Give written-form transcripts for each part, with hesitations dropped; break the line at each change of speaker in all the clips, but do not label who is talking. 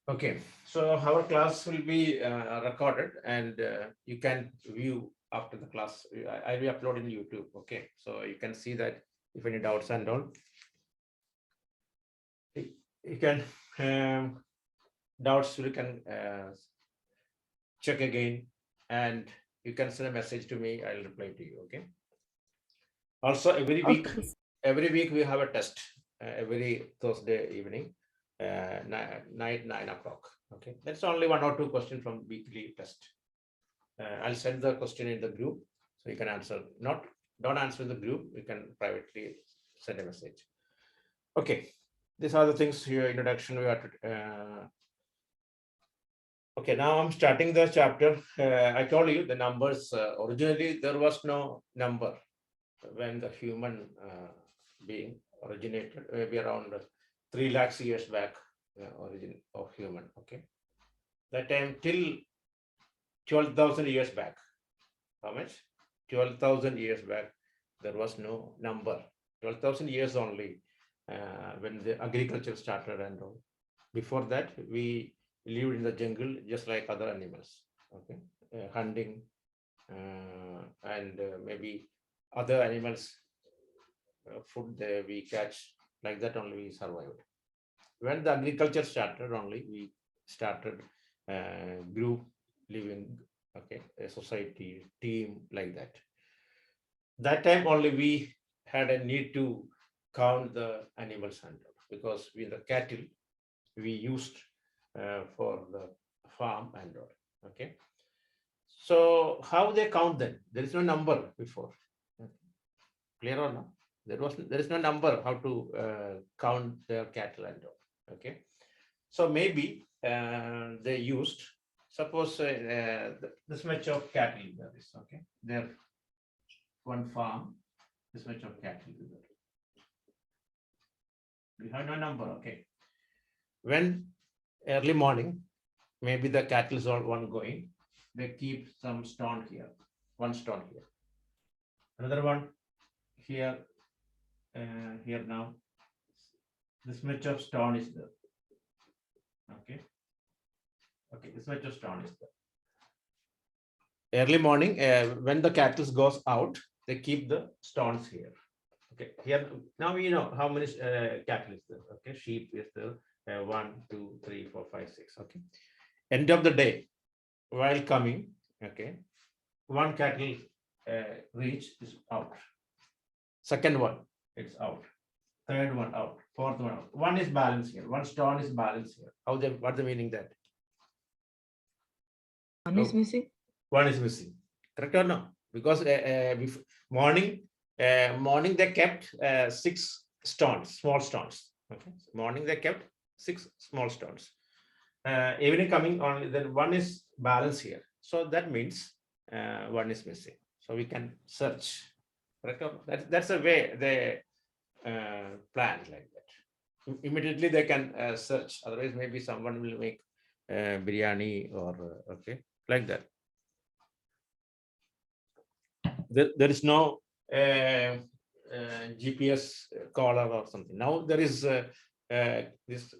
Okay, so our class will be recorded and you can view after the class. I will upload in YouTube. Okay, so you can see that if any doubts and all, you can doubts you can check again and you can send a message to me. I'll reply to you. Okay. Also,
Okay.
every week we have a test every Thursday evening, night 9 o'clock. Okay, that's only one or two questions from weekly test. I'll send the question in the group so you can answer. Not don't answer in the group. You can privately send a message. Okay, these are the things here. Introduction. We are okay. Now I'm starting the chapter. I told you the numbers. Originally, there was no number when the human being originated, maybe around 3 lakhs years back, origin of human. Okay, that time till 12,000 years back. How much? 12,000 years back, there was no number. 12,000 years only when the agriculture started and all. Before that, we lived in the jungle just like other animals. Okay, hunting and maybe other animals food we catch, like that only we survived. When the agriculture started, only we started group living, okay, a society, team, like that. That time only we had a need to count the animals and all, because we the cattle we used for the farm and all. Okay, so how they count then? There is no number before. Clear or not? There is no number how to count their cattle and all. Okay, so maybe they used, suppose this much of cattle there is. Okay, there one farm, this much of cattle there. We have no number. Okay, when early morning, maybe the cattle is all one going, they keep some stone here, one stone here, another one here, here now. This much of stone is there. Okay. Okay, this much of stone is there. Early morning, when the cattle goes out, they keep the stones here. Okay, here now we know how many cattle is there. Okay, sheep is there. 1, 2, 3, 4, 5, 6. Okay. End of the day, while coming, okay, one cattle reach is out. Second one, it's out. Third one out. Fourth one out. One is balanced here. One stone is balanced here. How the what the meaning that?
One is
Oh,
missing.
one is missing. Correct or no? Because morning, morning they kept 6 stones, small stones. Okay, morning they kept 6 small stones. Evening coming on, then one is balanced here. So that means one is missing. So we can search. Correct? That's the way they plan like that. Immediately they can search. Otherwise, maybe someone will make biryani or okay, like that. There is no GPS collar or something. Now there is this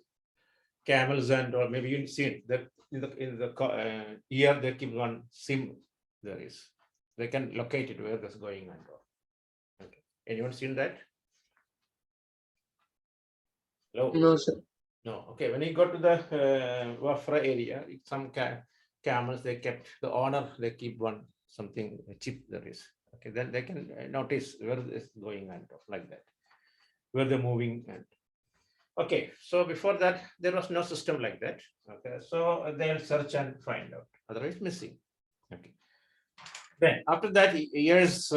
camels and or maybe you see it that in the ear they keep one SIM. There is they can locate it where that's going and all. Okay, anyone seen that? Hello.
No, sir.
No. Okay, when you go to the Wafra area, some camels they kept the owner they keep one something chip there is. Okay, then they can notice where it's going and like that, where they're moving and okay. So before that there was no system like that. Okay, so they'll search and find out. Otherwise missing. Okay. Then after that years,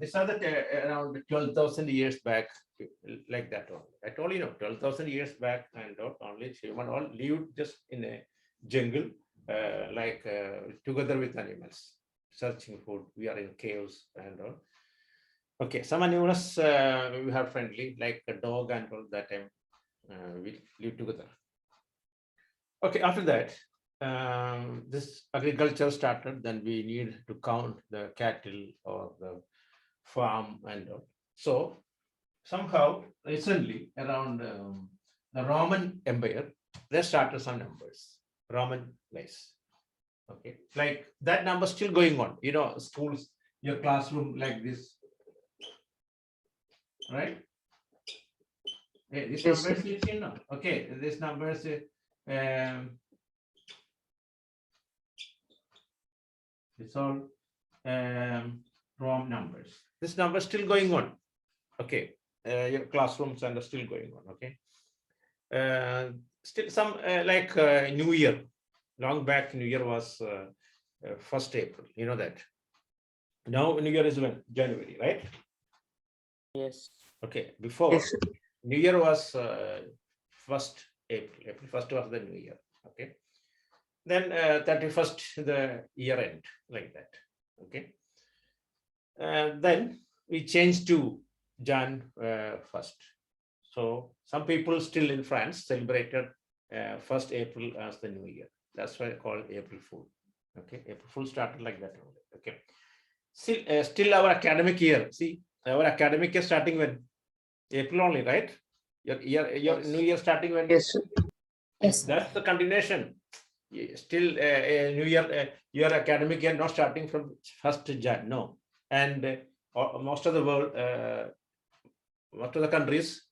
these are the around 12,000 years back, like that only. I told you, 12,000 years back and only human all lived just in a jungle, like together with animals, searching food. We are in caves and all. Okay, some animals we have friendly, like a dog and all that time we live together. Okay, after that, this agriculture started, then we need to count the cattle or the farm and all. So somehow recently around the Roman Empire, they started some numbers, Roman ways. Okay, like that number still going on. You know, schools, your classroom like this, right? Okay, this
Yes,
number is you know. Okay, this number is it's all Rome numbers. This number is still going on. Okay, your classrooms and are still going on. Okay, still some like New Year. Long back, New Year was 1st April. You know that. Now New Year is when? January, right?
yes,
Okay, before
yes,
New Year was 1st April. April 1st was the New Year. Okay. Then 31st, the year end, like that. Okay. Then we changed to Jan 1st. So some people still in France celebrated 1st April as the New Year. That's why I call April Fool. Okay. April Fool started like that. Okay. Still our academic year. See, our academic year starting when? April only, right? Your New Year starting when?
yes,
Yes.
That's the continuation. Still New Year, your academic year not starting from 1st Jan, no. And most of the world, most of the countries,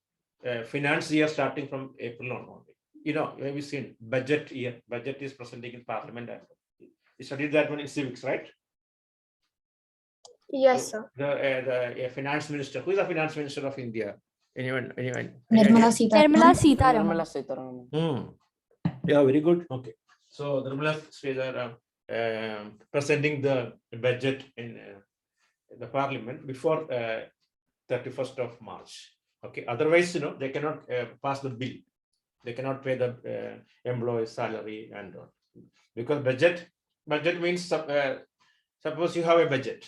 finance year starting from April on only. You know, you have seen budget year. Budget is presenting in Parliament. You studied that one in civics, right?
Yes,
So
sir.
the finance minister. Who is the finance minister of India? Anyone?
Nirmala Sitaraman.
Nirmala Sitaraman.
Nirmala Sitaraman.
Yeah, very good. Okay. So Nirmala Sridhar presenting the budget in the parliament before 31st of March. Okay. Otherwise, you know, they cannot pass the bill. They cannot pay the employee's salary and all. Because budget means suppose you have a budget.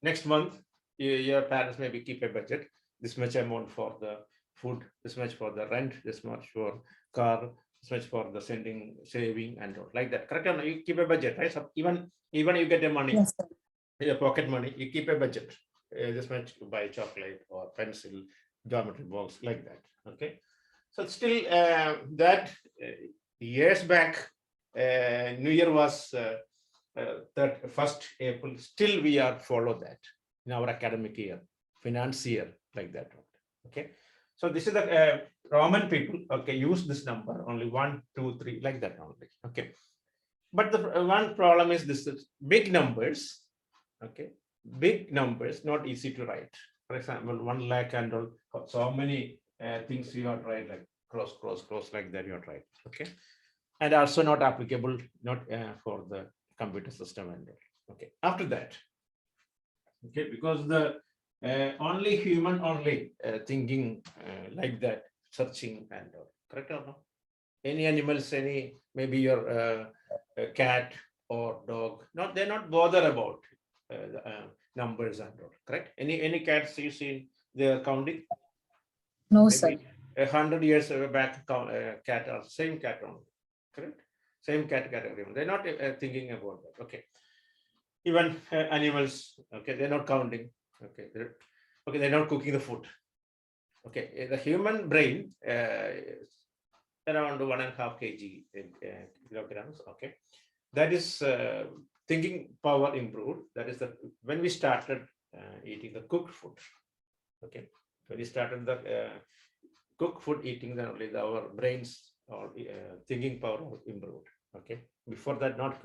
Next month, your parents maybe keep a budget. This much amount for the food, this much for the rent, this much for car, this much for the saving and all like that. Correct? You keep a budget, right? So even you get the money,
Yes, sir.
your pocket money, you keep a budget. This much to buy chocolate or pencil, geometry box, like that. Okay. So still that years back, New Year was 1st April. Still we are follow that in our academic year, finance year, like that. Okay. So this is the Roman people. Okay, use this number only 1, 2, 3, like that only. Okay. But the one problem is this: big numbers. Okay, big numbers not easy to write. For example, 1 lakh and all. So many things you have to write like cross, like that you have to write. Okay, and also not applicable, not for the computer system and all. Okay. After that, okay, because the only human only thinking like that, searching and all. Correct or no? Any animals, any maybe your cat or dog, not they're not bothered about the numbers and all. Correct? Any cats you see they are counting?
No, sir.
Maybe 100 years back, cat or same cat only. Correct? Same cat category. They're not thinking about that. Okay. Even animals, okay, they're not counting. Okay, they're not cooking the food. Okay, the human brain around 1.5 kg kilograms. Okay, that is thinking power improved. That is the when we started eating the cooked food. Okay, when we started the cooked food eating, then only our brains or thinking power improved. Okay, before that, not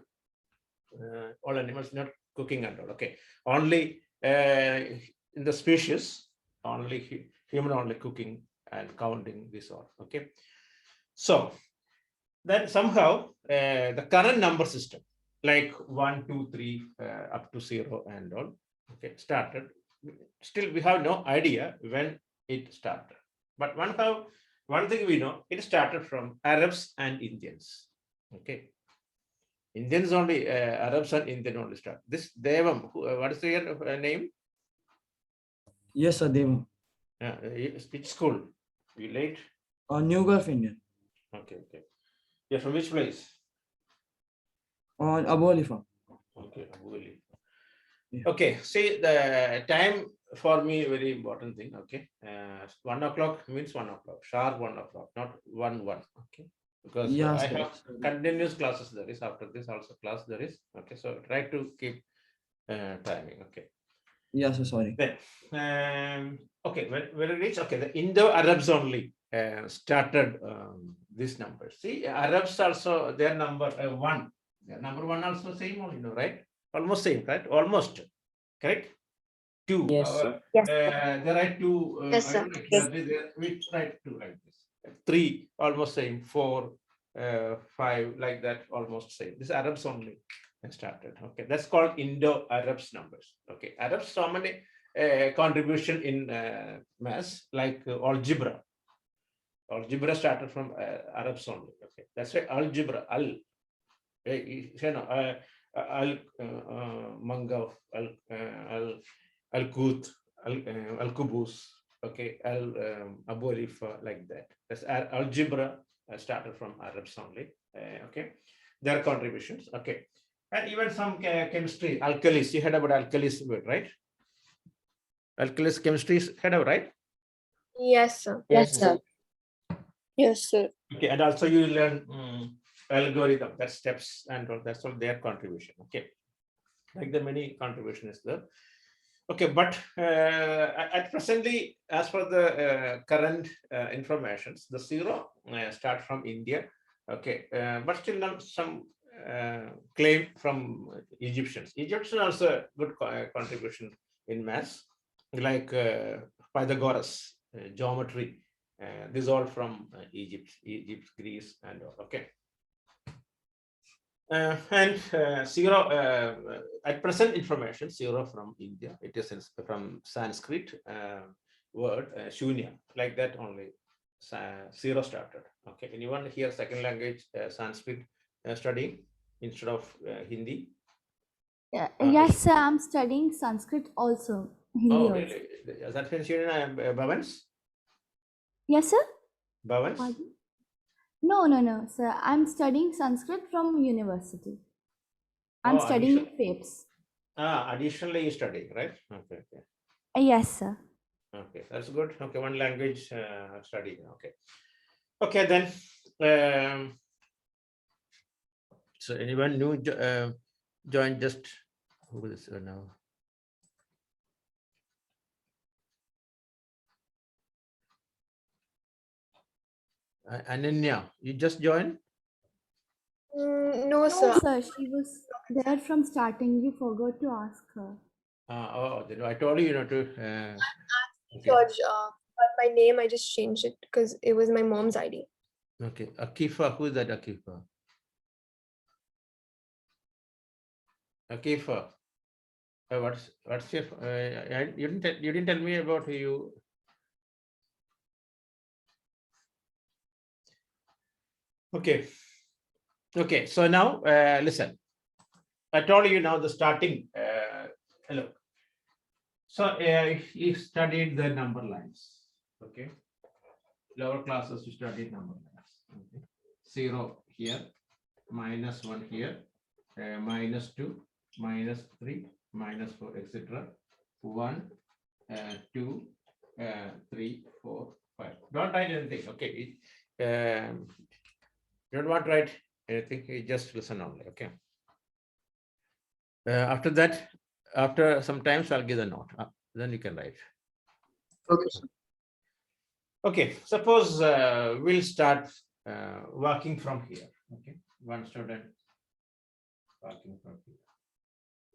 all animals not cooking and all. Okay, only in the species, only human only cooking and counting this all. Okay, so then somehow the current number system like 1, 2, 3 up to 0 and all, okay, started. Still we have no idea when it started, but one thing we know, it started from Arabs and Indians. Okay, Indians only, Arabs and Indian only start. This Devam, what is your name?
Yes, sir. They
Which school? You late?
New Gulf Indian
Okay, okay. You're from which place?
on Abu Halifa.
Okay, Abu Ali. Okay, see the time for me very important thing. Okay, 1 o'clock means 1 o'clock, sharp 1 o'clock, not 1 1. Okay, because
Yeah,
I
sir.
have continuous classes there is after this also class there is. Okay, so try to keep timing. Okay.
Yeah, sir. Sorry.
Then, okay, when it reach, okay, the Indo-Arabs only started this number. See, Arabs also their number one. Their number one also same only, no, right? Almost same, right? Almost, correct? Two.
Yes, sir.
Yes.
There are two.
Yes,
I
sir.
don't know
Yes.
exactly there. We write two like this. Three, almost same. Four, five, like that, almost same. This Arabs only started. Okay, that's called Indo-Arabs numbers. Okay, Arabs so many contribution in maths like algebra. Algebra started from Arabs only. Okay, that's why algebra. Al Mangaf, Al Kut, Al Kubus. Okay, Abu Alifa, like that. That's algebra started from Arabs only. Okay, their contributions. Okay, and even some chemistry, alkalis. You heard about alkalis word, right? Alkalis chemistry is heard of, right?
Yes, sir.
Yes, sir.
Yes, sir.
Okay, and also you learn algorithm, that steps and all, that's all their contribution. Okay, like the many contributions there. Okay, but at presently, as per the current informations, the zero start from India. Okay, but still some claim from Egyptians. Egyptians also good contribution in maths, like Pythagoras, geometry. These all from Egypt, Greece, and all. Okay. And zero at present information zero from India. It is from Sanskrit word shunya, like that only. Zero started. Okay, anyone here second language Sanskrit studying instead of Hindi?
Yeah, yes, sir. I'm studying Sanskrit also. Hindi
Oh,
also.
really? Is that mentioned in Bhavans?
Yes, sir.
Bhavans?
Pardon? No, sir. I'm studying Sanskrit from university. I'm
Oh,
studying in FAPES.
additionally you studying, right? Okay, okay.
Yes, sir.
Okay, that's good. Okay, one language study. Okay. Okay, then. So anyone new join just who is now? Ananya, you just joined?
No,
No,
sir.
sir. She was there from starting. You forgot to ask her.
Then I told you, to. Okay.
George, but my name, I just changed it because it was my mom's ID.
Okay, Akifa, who is that Akifa? Akifa. What's your? You didn't tell me about you. Okay. Okay. So now listen. I told you now the starting. Hello. So he studied the number lines. Okay. Lower classes you studied number lines. Okay. 0 here, -1 here, -2, -3, -4, etc. 1, 2, 3, 4, 5. Don't write anything. Okay. Don't want to write anything. You just listen only. Okay. After that, after some times, I'll give the note. Then you can write.
Okay, sir.
Okay. Suppose we'll start working from here. Okay. One student working from here.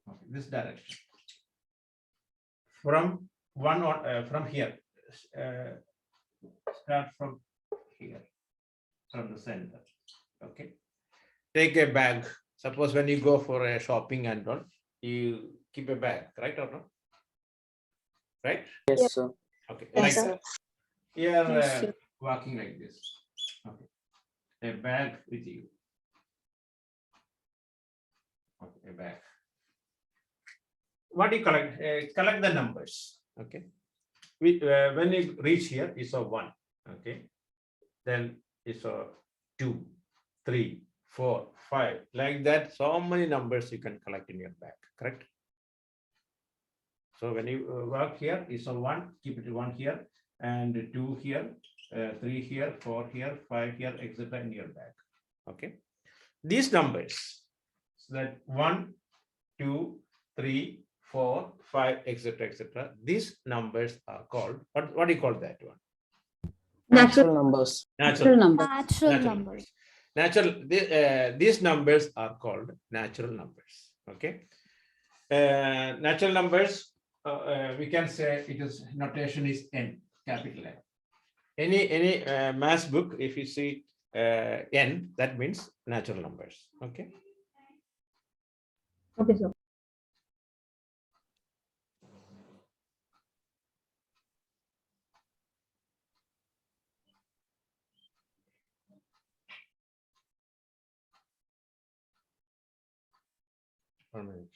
Okay. This direction. From one or from here. Start from here. From the center. Okay. Take a bag. Suppose when you go for a shopping and all, you keep a bag, right or not? Right?
Yes, sir.
Okay.
Yes,
Like
sir.
that. You're
Yes, sir.
walking like this. Okay. A bag with you. Okay, a bag. What do you collect? Collect the numbers. Okay. When you reach here, you saw 1. Okay. Then you saw 2, 3, 4, 5. Like that, so many numbers you can collect in your bag. Correct? So when you work here, is a 1, keep it 1 here, and 2 here, 3 here, 4 here, 5 here, etc. in your bag. Okay. These numbers, so that 1, 2, 3, 4, 5, etc., etc. These numbers are called, what do you call that one?
Natural numbers.
Natural numbers.
Natural numbers.
These numbers are called natural numbers. Okay. Natural numbers, we can say it is notation is N, capital N. Any math book, if you see N, that means natural numbers. Okay.
Okay, sir.
One minute.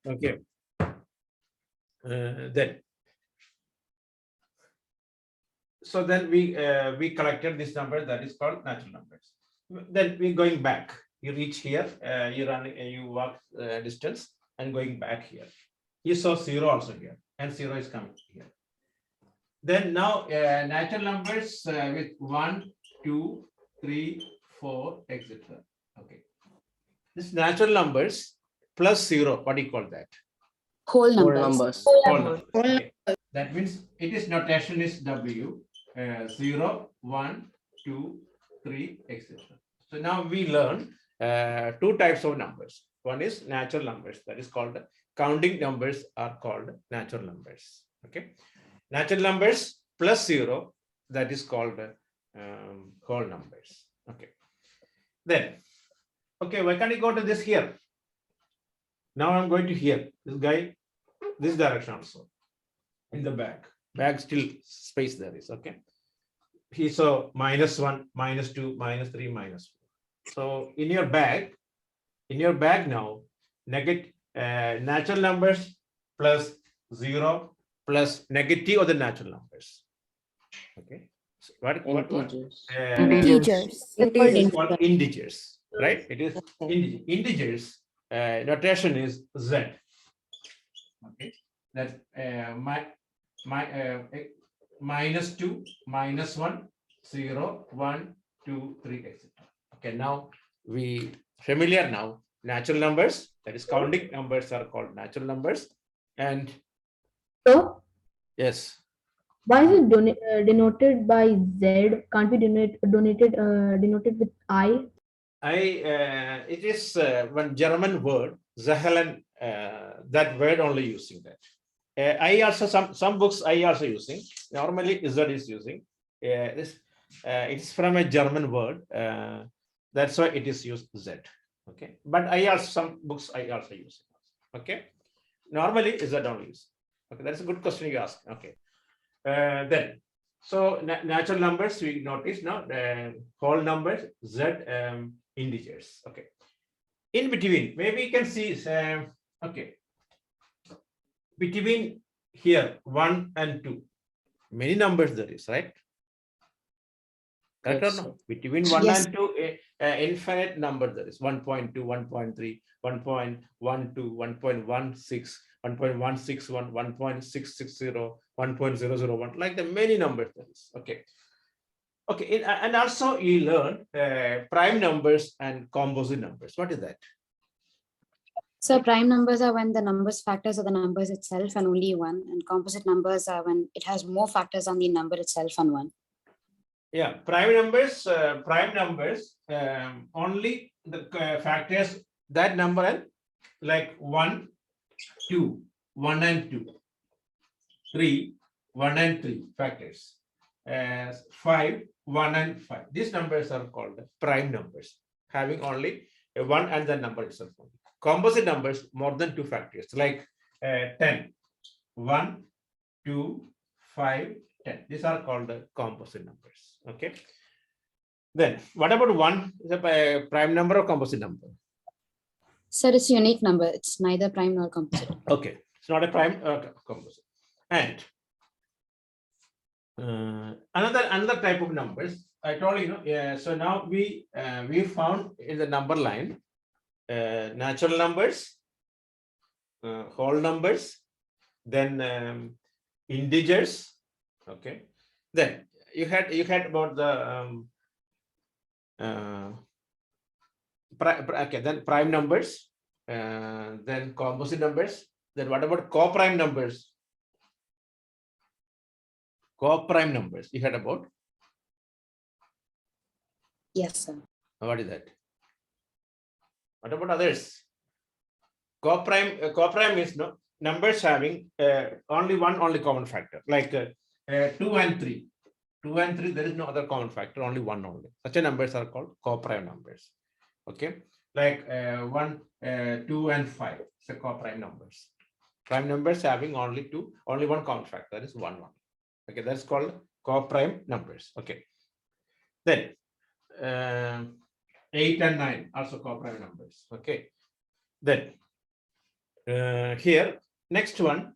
Okay. Then, so then we collected this number that is called natural numbers. Then we going back. You reach here, you run, you walk distance, and going back here. You saw 0 also here, and 0 is coming here. Then now natural numbers with 1, 2, 3, 4, etc. Okay. This natural numbers plus 0. What do you call that?
Whole
Whole
numbers.
numbers.
Whole numbers. Okay. That means it is notation is W, 0, 1, 2, 3, etc. So now we learn 2 types of numbers. One is natural numbers, that is called counting numbers are called natural numbers. Okay. Natural numbers plus 0, that is called whole numbers. Okay. Then, okay, why can't you go to this here? Now I'm going to here. This guy, this direction also. In the bag. Bag still space there is, okay. He saw -1, -2, -3, -4. So in your bag now, natural numbers plus 0 plus negative of the natural numbers. Okay. So what?
Integers.
Integers.
It is called integers, right? It is integers. Notation is Z. Okay. That's -2, -1, 0, 1, 2, 3, etc. Okay, now we familiar now. Natural numbers, that is counting numbers, are called natural numbers. And
So,
yes,
why is it denoted by Z? Can't be denoted with I?
it is one German word, Zahlen, that word only using that. I also some books I also using. Normally Z is using. It's from a German word. That's why it is used Z. Okay, but I also some books I also use. Okay, normally Z only use. Okay, that's a good question you ask. Okay, then so natural numbers we notice now. Whole numbers Z, integers. Okay, in between maybe you can see. Okay. Between here 1 and 2, many numbers there is, right? Correct
Yes,
or no? Between 1
Yes.
and 2, infinite number there is 1.2, 1.3, 1.12, 1.16, 1.161, 1.660, 1.001, like the many numbers there is. Okay. Okay, and also you learn prime numbers and composite numbers. What is that?
So prime numbers are when the numbers factors are the numbers itself and only one, and composite numbers are when it has more factors on the number itself and one.
Yeah, prime numbers only the factors that number and like 1, 2, 1 and 2, 3, 1 and 3 factors, 5, 1 and 5. These numbers are called prime numbers, having only a 1 and the number itself only. Composite numbers more than 2 factors, like 10, 1, 2, 5, 10. These are called the composite numbers. Okay. Then what about 1? Is a prime number or composite number?
Sir, it's a unique number. It's neither prime nor composite.
Okay, it's not a prime composite. And another type of numbers. I told you, so now we found in the number line natural numbers, whole numbers, then integers. Okay, then you had about the then prime numbers, then composite numbers. Then what about co-prime numbers? Co-prime numbers you heard about?
Yes, sir.
What is that? What about others? Co-prime is no numbers having only common factor, like 2 and 3. 2 and 3, there is no other common factor, only one only. Such a numbers are called co-prime numbers. Okay, like 1, 2, and 5. It's a co-prime numbers. Prime numbers having only one common factor, that is 1, 1. Okay, that's called co-prime numbers. Okay, then 8 and 9 also co-prime numbers. Okay, then here next one,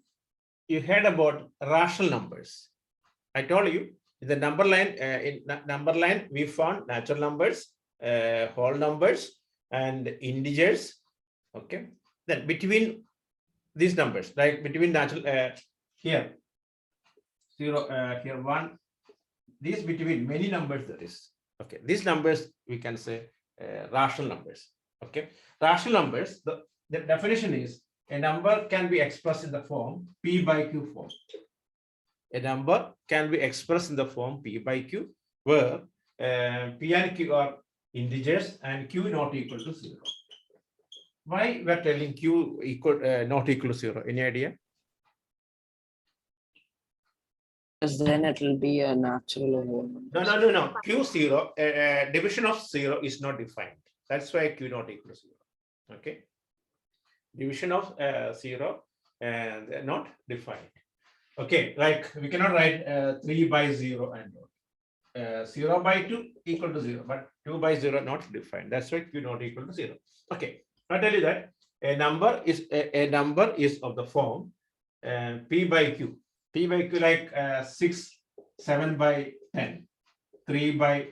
you heard about rational numbers. I told you in the number line we found natural numbers, whole numbers, and integers. Okay, then between these numbers, like between natural here 0, here 1, these between many numbers there is. Okay, these numbers we can say rational numbers. Okay, rational numbers, the definition is a number can be expressed in the form P by Q form. A number can be expressed in the form P by Q, where P and Q are integers and Q not equal to 0. Why we are telling Q not equal to 0? Any idea?
Because then it will be a natural or whole number.
No. Q 0, division of 0 is not defined. That's why Q not equal to 0. Okay. Division of 0 and not defined. Okay, like we cannot write 3 by 0 and 0 by 2 equal to 0, but 2 by 0 not defined. That's why Q not equal to 0. Okay, I'll tell you that a number is of the form P by Q. P by Q like 6, 7 by 10, 3 by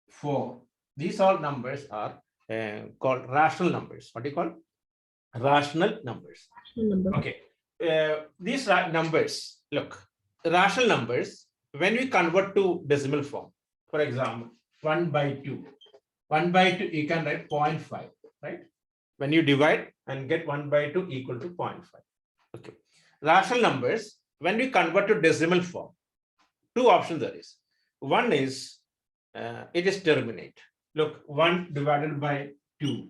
4. These all numbers are called rational numbers. What do you call? Rational numbers.
Number.
Okay. These numbers, look, rational numbers, when we convert to decimal form, for example, 1 by 2. 1 by 2, you can write 0.5, right? When you divide and get 1 by 2 equal to 0.5. Okay. Rational numbers, when we convert to decimal form, two options there is. One is, it is terminate. Look, 1 divided by 2,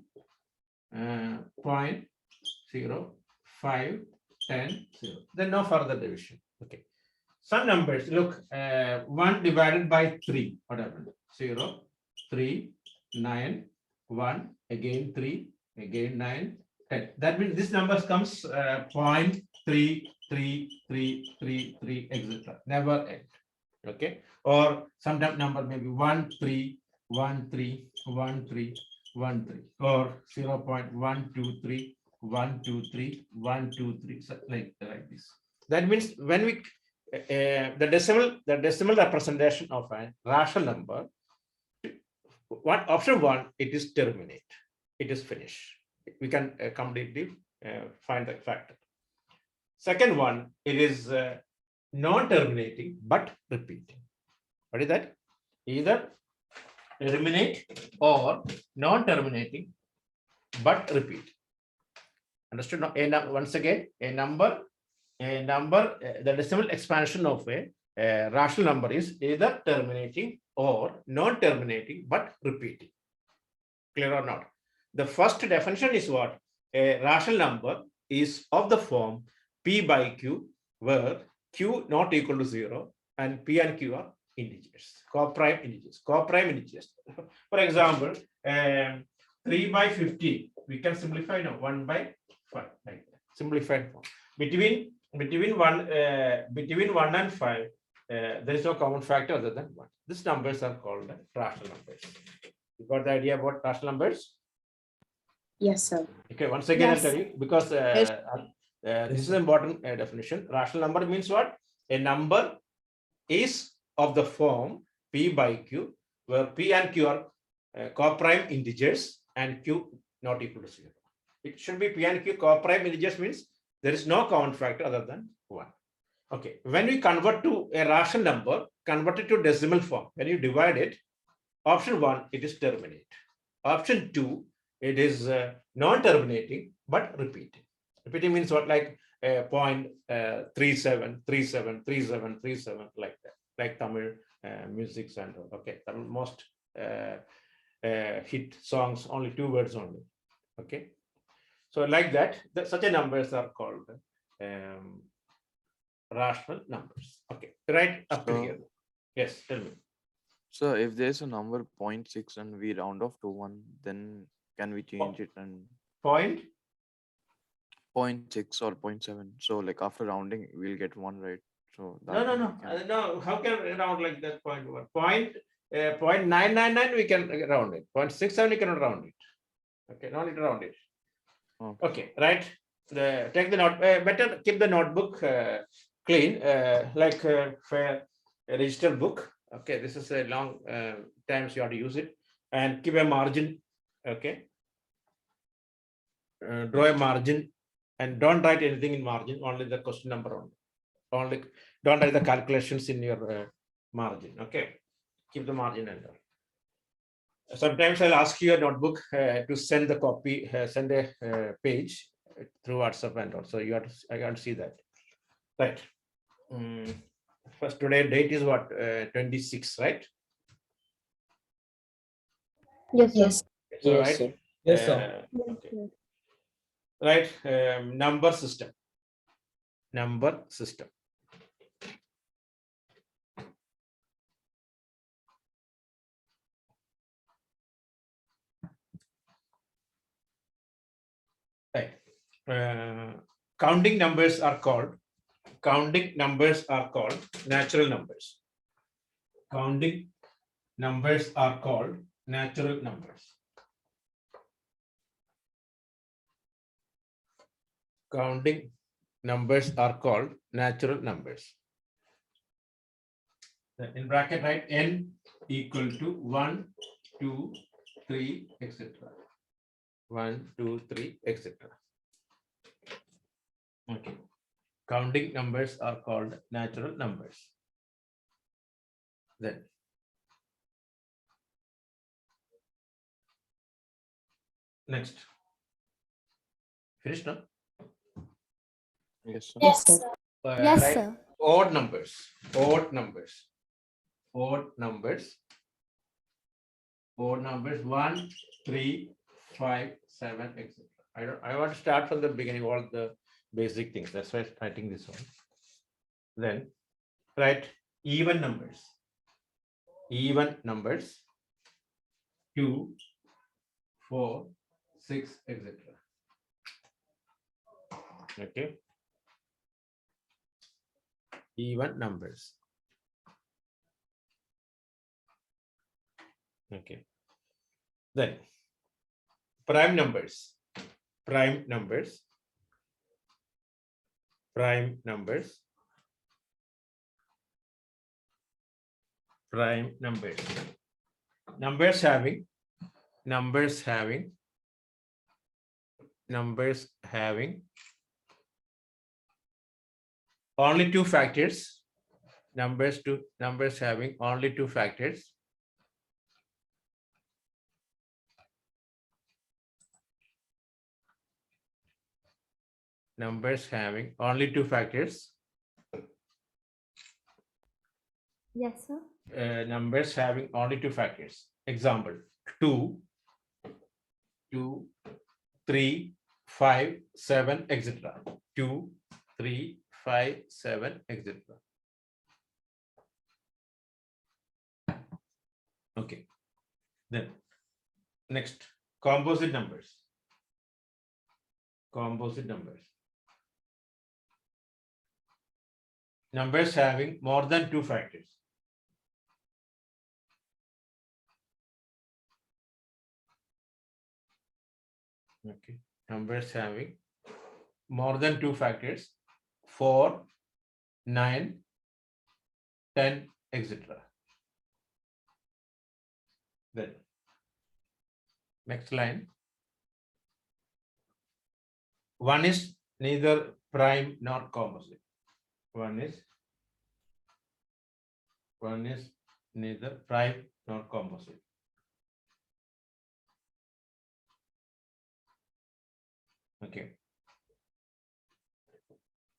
0.05, 10, 0. Then no further division. Okay. Some numbers, look, 1 divided by 3, what happened? 0, 3, 9, 1, again 3, again 9, 10. That means this number comes 0.33333, etc. Never end. Okay. Or some number maybe 1, 3, 1, 3, 1, 3, 1, 3, or 0.123, 1, 2, 3, 1, 2, 3, like this. That means when we the decimal representation of a rational number, option 1, it is terminate, it is finish. We can completely find the factor. Second one, it is non-terminating but repeating. What is that? Either terminate or non-terminating but repeat. Understood? Once again, a number, the decimal expansion of a rational number is either terminating or non-terminating but repeating. Clear or not? The first definition is what? A rational number is of the form P by Q, where Q not equal to 0 and P and Q are integers, co-prime integers, For example, 3 by 50, we can simplify now 1 by 5, like that. Simplified form. Between 1 and 5, there is no common factor other than 1. These numbers are called rational numbers. You got the idea about rational numbers?
Yes, sir.
Okay, once again, I'll
Yes.
tell you because this is an important definition. Rational number means what? A number is of the form P by Q, where P and Q are co-prime integers and Q not equal to 0. It should be P and Q co-prime integers means there is no common factor other than 1. Okay, when we convert to a rational number, convert it to decimal form, when you divide it, option 1, it is terminate. Option 2, it is non-terminating but repeating. Repeating means what? Like 0.37, 37, 37, 37, like that, like Tamil music and okay, Tamil most hit songs, only 2 words only. Okay, so like that, such a numbers are called rational numbers. Okay, right up to
So-
here. Yes, tell me.
So if there's a number 0.6 and we round off to 1, then can we change it and
Point.
0.6 or 0.7? So like after rounding, we'll get 1, right? So
No,
that
no,
one
no,
we can-
no. How can we round like that? Point 1. 0.999 we can round it. 0.67 we cannot round it. Okay, no need to round it.
Okay.
Okay, right. Take the note. Better keep the notebook clean, like for a register book. Okay, this is a long times you have to use it, and keep a margin. Okay, draw a margin, and don't write anything in margin. Only the question number only. Only don't write the calculations in your margin. Okay, keep the margin under. Sometimes I'll ask you a notebook to send the copy, send a page through WhatsApp and also you have to, I can't see that. Right. First today date is what? 26, right?
Yes, sir.
Yes.
So,
Yes,
right.
sir.
Yes, sir.
Okay. Right. Number system. Number system. Right. Counting numbers are called natural numbers. Counting numbers are called natural numbers. Counting numbers are called natural numbers. In bracket, write n equal to 1, 2, 3, etc. 1, 2, 3, etc. Okay. Counting numbers are called natural numbers. Then next. Finished now?
Yes, sir.
Yes. Yes,
Write
sir.
odd numbers. Odd numbers. Odd numbers. Odd numbers 1, 3, 5, 7, etc. I want to start from the beginning, all the basic things. That's why I'm writing this one. Then write even numbers. Even numbers 2, 4, 6, etc. Okay. Even numbers. Okay. Then prime numbers. Prime numbers. Prime numbers. Prime numbers. Numbers having only 2 factors. Numbers having only 2 factors. Numbers having only 2 factors.
Yes, sir.
Numbers having only 2 factors. Example 2, 3, 5, 7, etc. 2, 3, 5, 7, etc. Okay. Then next, composite numbers. Composite numbers. Numbers having more than 2 factors. Okay, numbers having more than 2 factors, 4, 9, 10, etc. Then next line. One is neither prime nor composite. One is neither prime nor composite. Okay.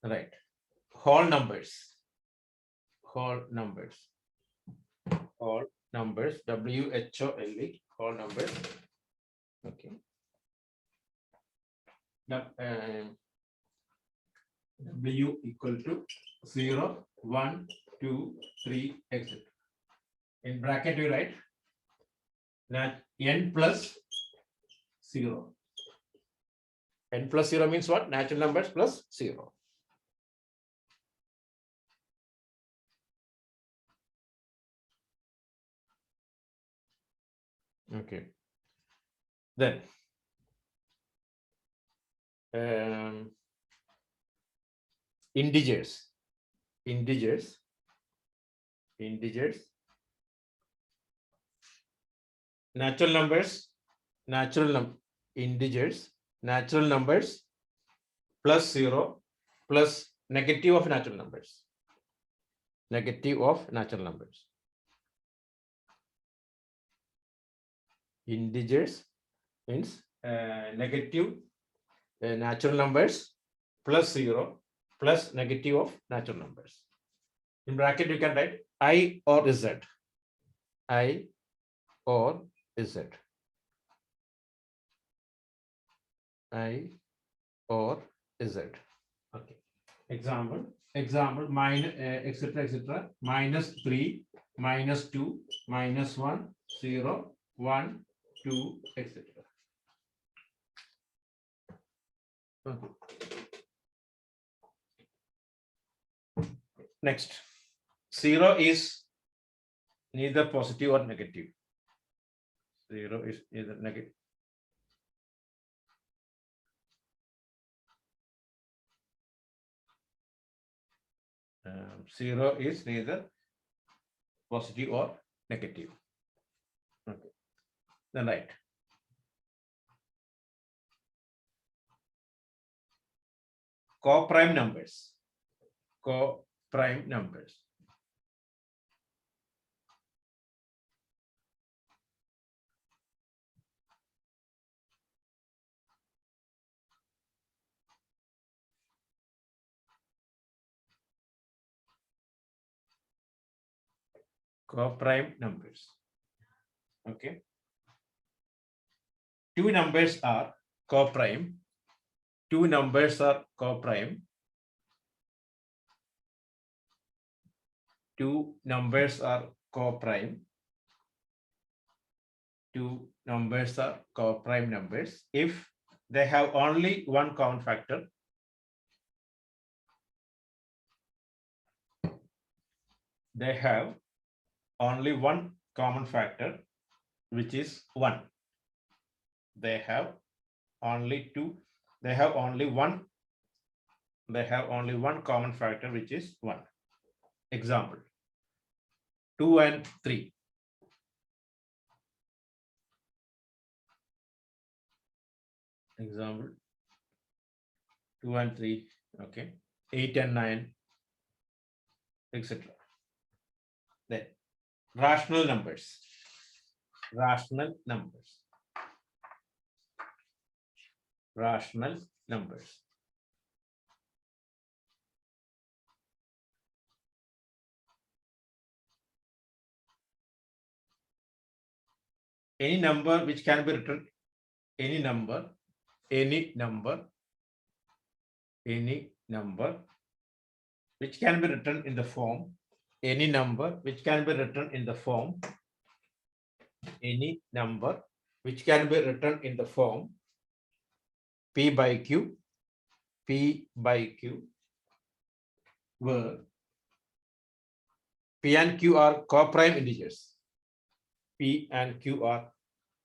Right. Whole numbers. Whole numbers. Whole numbers. WHOLE. Whole numbers. Okay. Now, W equal to 0, 1, 2, 3, etc. In bracket you write n plus 0. N plus 0 means what? Natural numbers plus 0. Okay. Then integers. Natural numbers, integers, natural numbers plus 0 plus negative of natural numbers. Negative of natural numbers. Integers means negative natural numbers plus 0 plus negative of natural numbers. In bracket you can write I or Z. I or Z. I or Z. Okay. Example minus etc. Minus 3, minus 2, minus 1, 0, 1, 2, etc. Okay. Next, 0 is neither positive or negative. 0 is either negative. Zero is neither positive or negative. Okay. Then right. Co-prime numbers. Co-prime numbers. Co-prime numbers. Okay. Two numbers are co-prime. Two numbers are co-prime. Two numbers are co-prime. Two numbers are co-prime numbers if they have only one common factor. They have only one common factor, which is 1. They have only one common factor, which is 1. Example, 2 and 3. Example, 2 and 3. Okay. 8 and 9, etc. Then rational numbers. Rational numbers. Rational numbers. Any number which can be written, any number which can be written in the form, any number which can be written in the form, P by Q, where P and Q are co-prime integers. P and Q are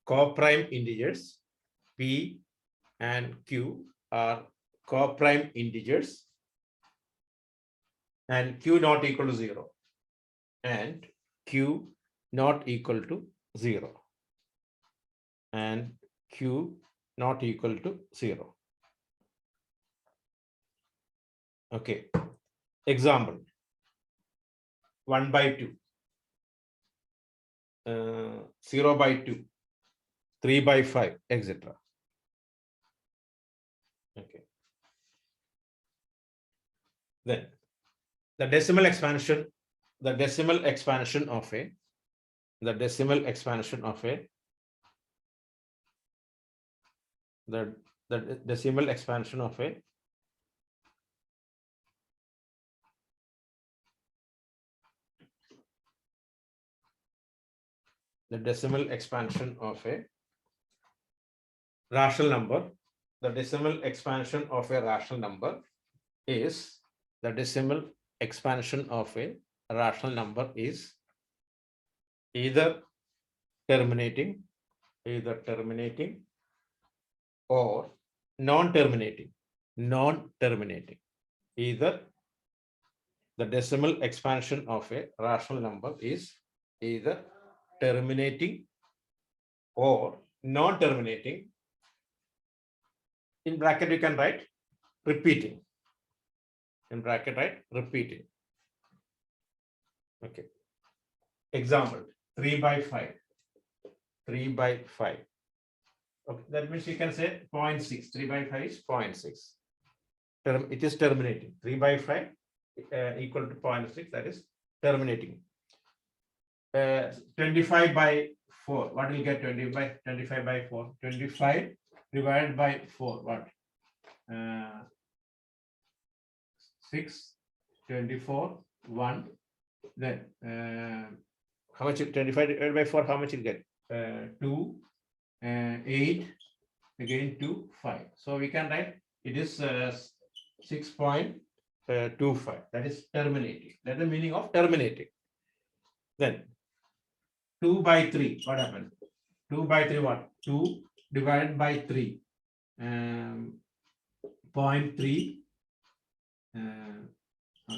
co-prime integers. P and q are co-prime integers, and q not equal to 0, and q not equal to 0, and q not equal to 0. Okay. Example 1 by 2, 0 by 2, 3 by 5, etc. Okay. Then the decimal expansion of a decimal expansion of a the decimal expansion of a decimal expansion of a rational number. The decimal expansion of a rational number is either terminating or non-terminating. Either the decimal expansion of a rational number is either terminating or non-terminating. In bracket you can write repeating. In bracket write repeating. Okay. Example 3 by 5. 3 by 5. Okay, that means you can say 0.6. 3 by 5 is 0.6. It is terminating. 3 by 5 equal to 0.6, that is terminating. 25 by 4. What will get 25 by 4? 25 divided by 4. What? 6, 24, 1. Then how much? 25 divided by 4. How much you get? 2, 8, again 2, 5. So we can write it is 6.25. That is terminating. That's the meaning of terminating. Then 2 by 3. What happened? 2 by 3 what? 2 divided by 3. 0.3.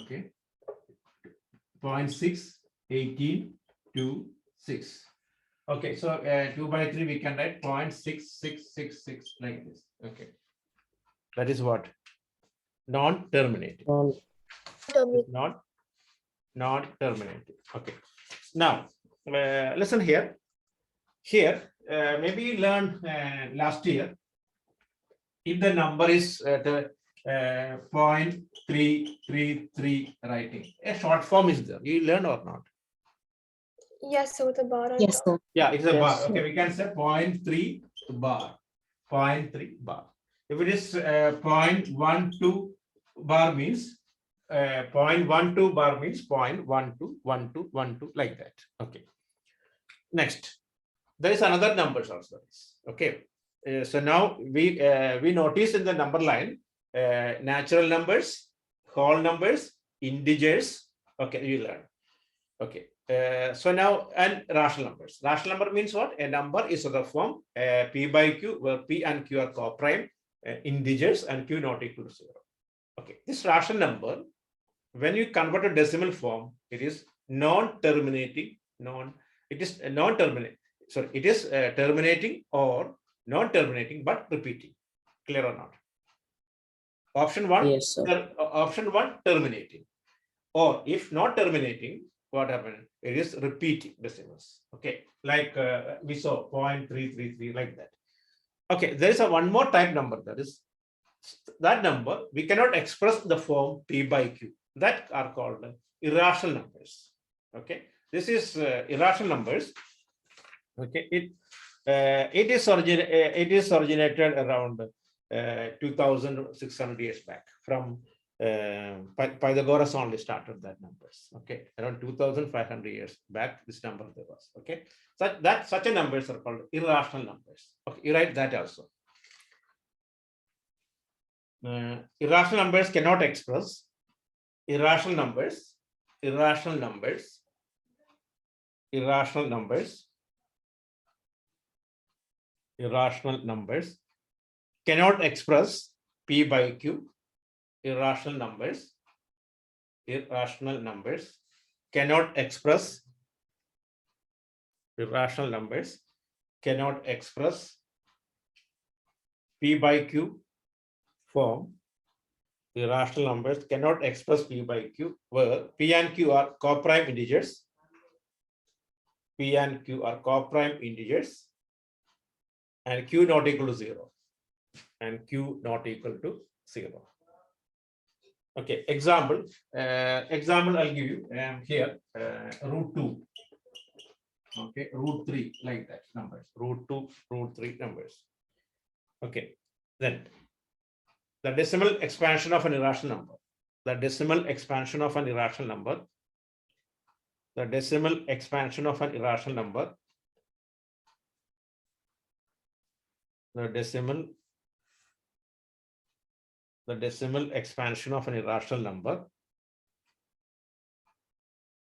Okay. 0.6, 18, 2, 6. Okay, so 2 by 3 we can write 0.6666 like this. Okay. That is what? Non-terminating. Non-terminating. Okay. Now, listen here. Here, maybe you learned last year, if the number is at 0.333 writing, a short form is there. You learn or not?
Yes, so with a bar on
Yes,
top.
sir.
Yeah, it's a
Yes,
bar.
sir.
Okay, we can say 0.3 bar. 0.3 bar. If it is 0.12 bar means 0.12 bar means 0.12, 12, 12 like that. Okay. Next, there is another numbers also. Okay. So now we notice in the number line natural numbers, whole numbers, integers. Okay, you learn. Okay. So now, and rational numbers. Rational number means what? A number is of the form P by Q, where P and Q are co-prime integers and Q not equal to 0. Okay, this rational number, when you convert to decimal form, it is non-terminating. It is non-terminating. So it is terminating or non-terminating but repeating. Clear or not? Option 1.
Yes, sir.
Option 1 terminating. Or if not terminating, what happened? It is repeating decimals. Okay, like we saw 0.333 like that. Okay, there is a one more type number, that is that number we cannot express the form P by Q. That are called irrational numbers. Okay, this is irrational numbers. Okay, it is originated around 2,600 years back from Pythagoras only started that numbers. Okay, around 2,500 years back this number there was. Okay, such a numbers are called irrational numbers. Okay, you write that also. Irrational numbers cannot express irrational numbers cannot express P by Q, irrational numbers cannot express irrational numbers cannot express P by Q form. Irrational numbers cannot express P by Q, where P and Q are coprime integers. P and Q are coprime integers, and Q not equal to 0. And Q not equal to 0. Okay, example I'll give you here, √2. Okay, √3, like that numbers, √2, √3 numbers. Okay, then the decimal expansion of an irrational number. The decimal expansion of an irrational number. The decimal expansion of an irrational number. The decimal expansion of an irrational number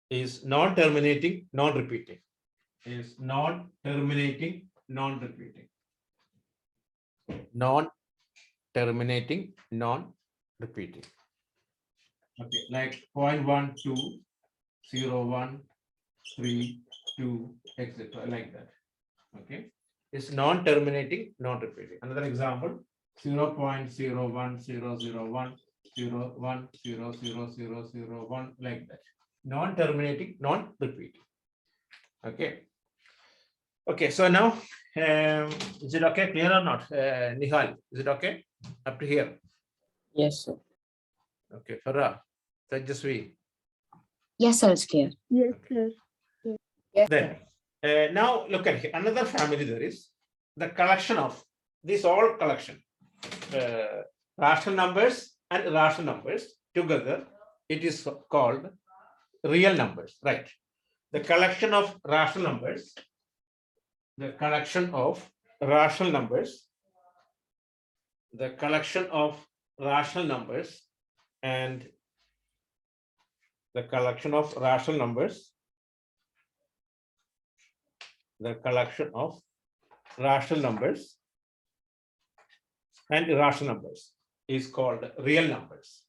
is non-terminating, non-repeating. Is non-terminating, non-repeating. Non-terminating, non-repeating. Okay, like 0.1, 2, 0, 1, 3, 2, etc. like that. Okay, it's non-terminating, non-repeating. Another example, 0.01001, 0.1000001, like that. Non-terminating, non-repeating. Okay. Okay, so now, is it okay? Clear or not? Nihal, is it okay? Up to here.
Yes, sir.
Okay, Farah, Tejasvi.
Yes, sir, it's clear.
Yes, sir.
Then, now look at here. Another family there is the collection of this all collection. Rational numbers and irrational numbers together. It is called real numbers, right? The collection of rational numbers. The collection of rational numbers. The collection of rational numbers and the collection of rational numbers. The collection of rational numbers and irrational numbers is called real numbers.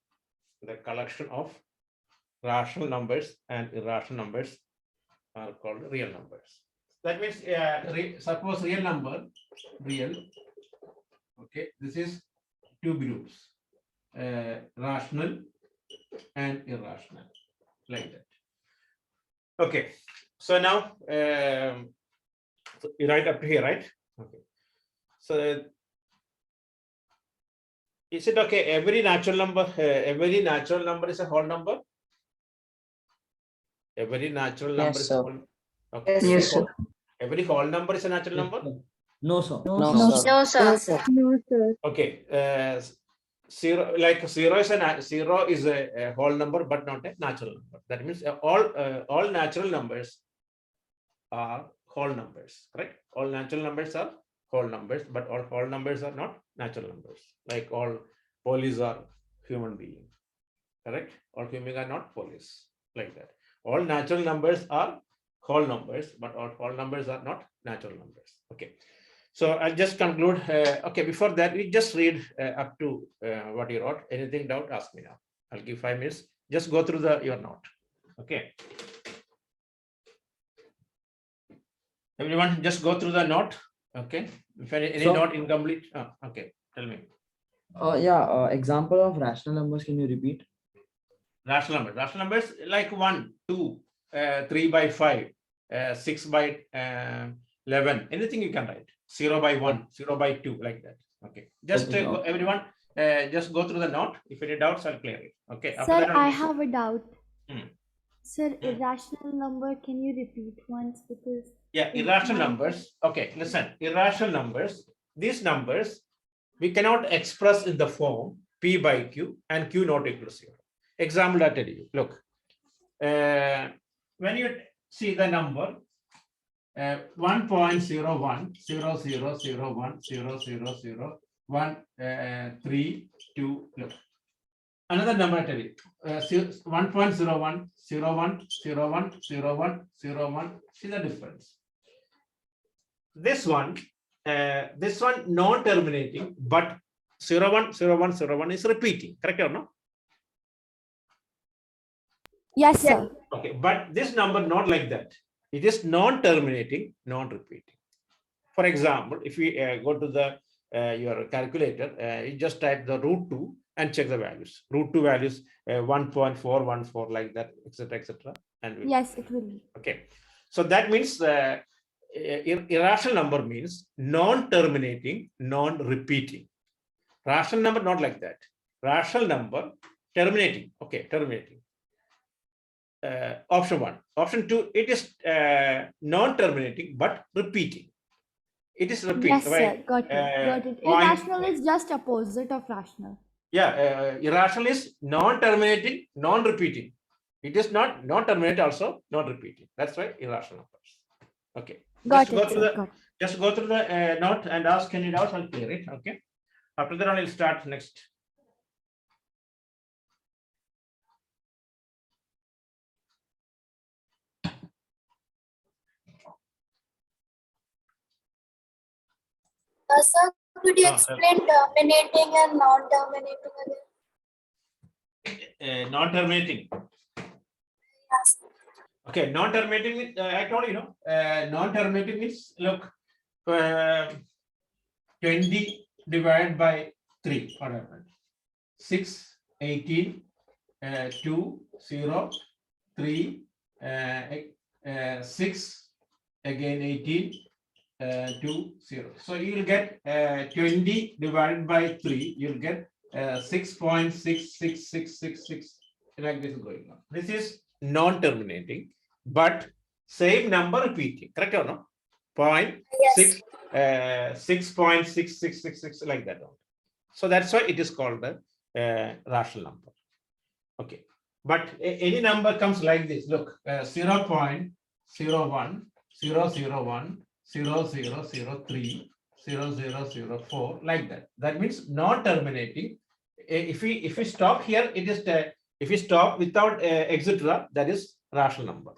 The collection of rational numbers and irrational numbers are called real numbers. That means, suppose real number, real, okay, this is two groups, rational and irrational, like that. Okay, so now, so you write up to here, right? Okay. So is it okay? Every natural number is a whole number. Every natural
Yes,
number is a
sir.
whole. Okay.
Yes, sir.
Every whole number is a natural number.
No, sir.
No, sir.
No, sir.
No, sir.
Okay. Zero is a whole number, but not a natural number. That means all natural numbers are whole numbers, correct? All natural numbers are whole numbers, but all whole numbers are not natural numbers. Like all police are human beings, correct? All human beings are not police, like that. All natural numbers are whole numbers, but all whole numbers are not natural numbers. Okay. So I'll just conclude. Okay, before that, we just read up to what you wrote. Anything doubt, ask me now. I'll give 5 minutes. Just go through your note. Okay. Everyone, just go through the note. Okay. If any
So-
note incomplete, okay. Tell me.
Example of rational numbers, can you repeat?
Rational numbers. Rational numbers like 1, 2, 3 by 5, 6 by 11. Anything you can write. 0 by 1, 0 by 2, like that. Okay. Just
Okay,
everyone, just go through the note. If any doubts, I'll clear it. Okay. After
Sir,
that, I'll-
I have a doubt.
Hmm.
Sir, irrational number, can you repeat once because
Yeah, irrational numbers. Okay, listen. Irrational numbers. These numbers we cannot express in the form P by Q and Q not equal to 0. Example I tell you. Look, when you see the number 1.01001000013001 look. Another number I tell you. 1.010101010101. See the difference. This one this one non-terminating, but 0, 1, 0, 1, 0, 1 is repeating, correct or no?
Yes,
Yeah.
sir.
Okay, but this number not like that. It is non-terminating, non-repeating. For example, if we go to the your calculator, you just type the root 2 and check the values. Root 2 values 1.414 like that, etc., etc. And
Yes, it will be.
okay, so that means irrational number means non-terminating, non-repeating. Rational number not like that. Rational number terminating. Okay, terminating. Option 1. Option 2, it is non-terminating but repeating. It is repeat.
Yes, sir.
Right?
Got it. Got it.
Point-
Irrational is just opposite of rational.
Yeah, irrational is non-terminating, non-repeating. It is not non-terminating also, non-repeating. That's why irrational numbers. Okay.
Got
Just go
it,
through
sir.
the
Got it.
just go through the note and ask any doubts. I'll clear it. Okay. After that, I'll start next.
Sir, could you
Ah,
explain terminating and non-terminating again?
Non-terminating.
Yes.
Okay, non-terminating means I told you, non-terminating means look, 20 divided by 3, what happened? 6, 18, 2, 0, 3, 6, again 18, 2, 0. So you will get 20 divided by 3, you'll get 6.66666 like this going on. This is non-terminating, but same number repeating, correct or no? Point
Yes.
6.6666 like that. So that's why it is called the rational number. Okay, but any number comes like this. Look, 0.01, 001, 000, 0003, 0004, like that. That means not terminating. If we stop here, it is if we stop without etc., that is rational number.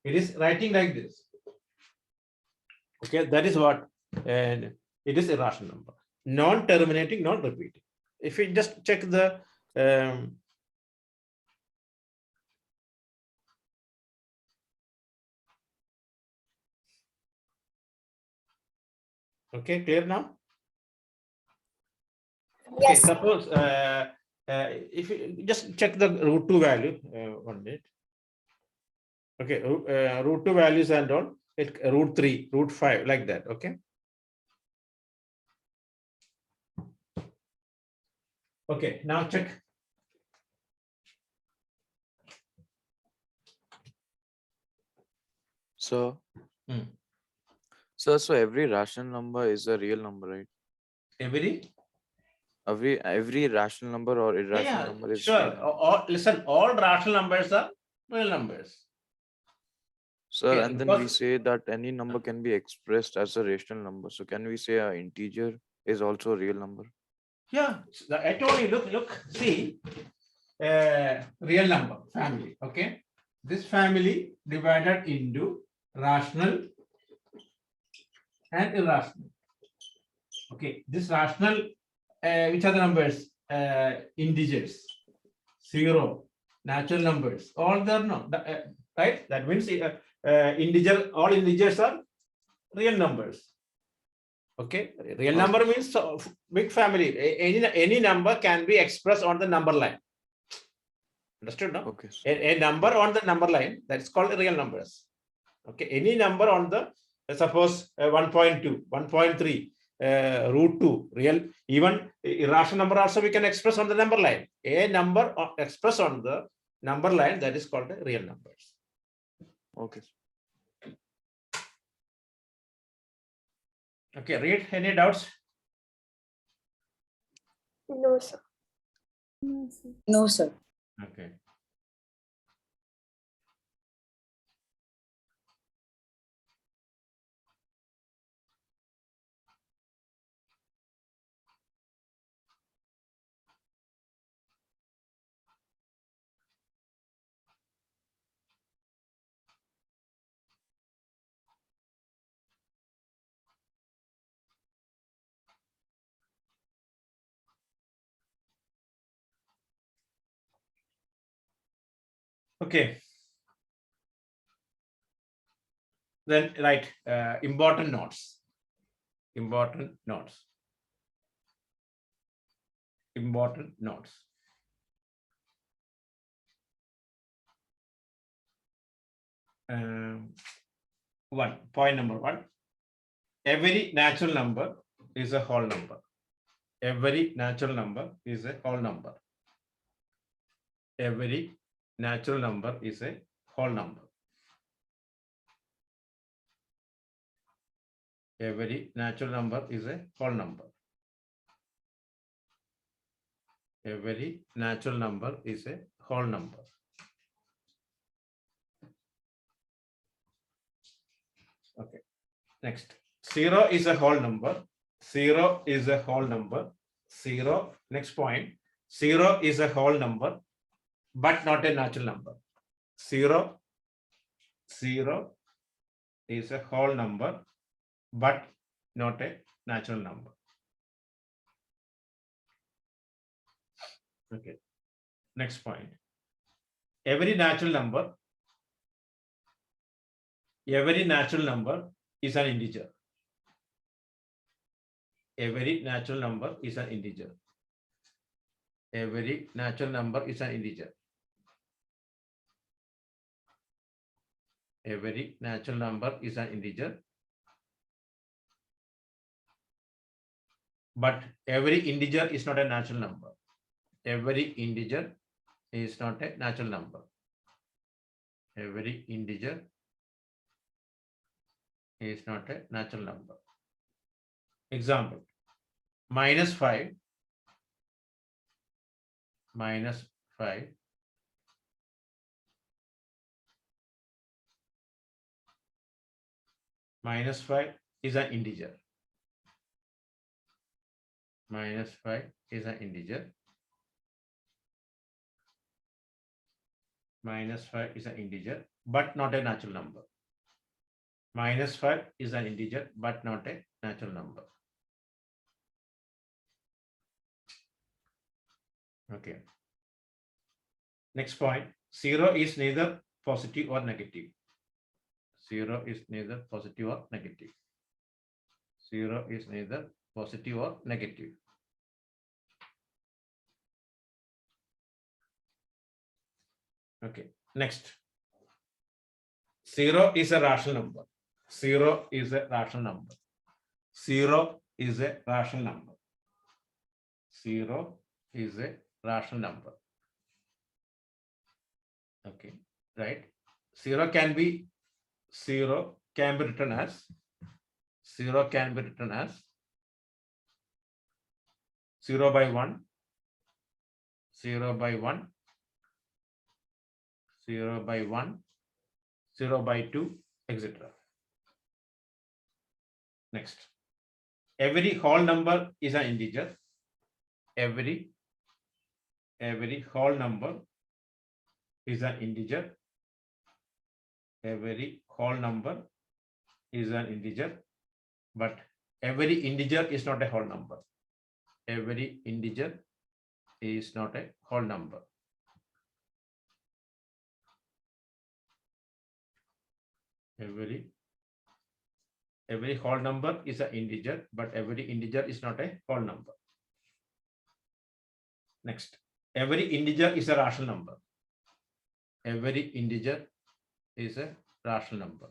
It is writing like this. Okay, that is what, and it is a rational number. Non-terminating, non-repeating. If we just check the okay, clear now? Okay,
Yes.
suppose if you just check the root 2 value, 1 minute. Okay, root 2 values and all, root 3, root 5, like that. Okay. Okay, now check.
So,
Hmm.
so every rational number is a real number, right?
Every?
Every rational number or irrational
Yeah,
number is
sure.
real number.
Listen, all rational numbers are real numbers.
Sir,
Okay,
and then we
because-
say that any number can be expressed as a rational number. So can we say an integer is also a real number?
Yeah, I told you, look, see, real number family. Okay, this family divided into rational and irrational. Okay, this rational, which are the numbers? Integers, 0, natural numbers, all there no, right? That means integer, all integers are real numbers. Okay, real number means big family. Any number can be expressed on the number line. Understood? No.
Okay.
A number on the number line, that's called real numbers. Okay, any number on the suppose 1.2, 1.3, root 2, real, even irrational number also we can express on the number line. A number expressed on the number line, that is called real numbers.
Okay.
Okay, read. Any doubts?
No, sir.
No, sir.
No, sir.
Okay. Okay. Then right, important notes. Important notes. Important notes. Point number one. Every natural number is a whole number. Every natural number is a whole number. Every natural number is a whole number. Every natural number is a whole number. Every natural number is a whole number. Okay. Next. 0 is a whole number. 0 is a whole number. 0. Next point. 0 is a whole number, but not a natural number. 0 is a whole number, but not a natural number. Okay. Next point. Every natural number is an integer. Every natural number is an integer. Every natural number is an integer. Every natural number is an integer. But every integer is not a natural number. Every integer is not a natural number. Every integer is not a natural number. Example, -5 is an integer. -5 is an integer. -5 is an integer, but not a natural number. -5 is an integer, but not a natural number. Okay. Next point, 0 is neither positive or negative. 0 is neither positive or negative. 0 is neither positive or negative. Okay, next. 0 is a rational number. 0 is a rational number. 0 is a rational number. 0 is a rational number. Okay, right? 0 can be written as 0 can be written as 0 by 1, 0 by 1, 0 by 1, 0 by 2, etc. Next. Every whole number is an integer. Every whole number is an integer. Every whole number is an integer, but every integer is not a whole number. Every integer is not a whole number. Every whole number is an integer, but every integer is not a whole number. Next, every integer is a rational number. Every integer is a rational number.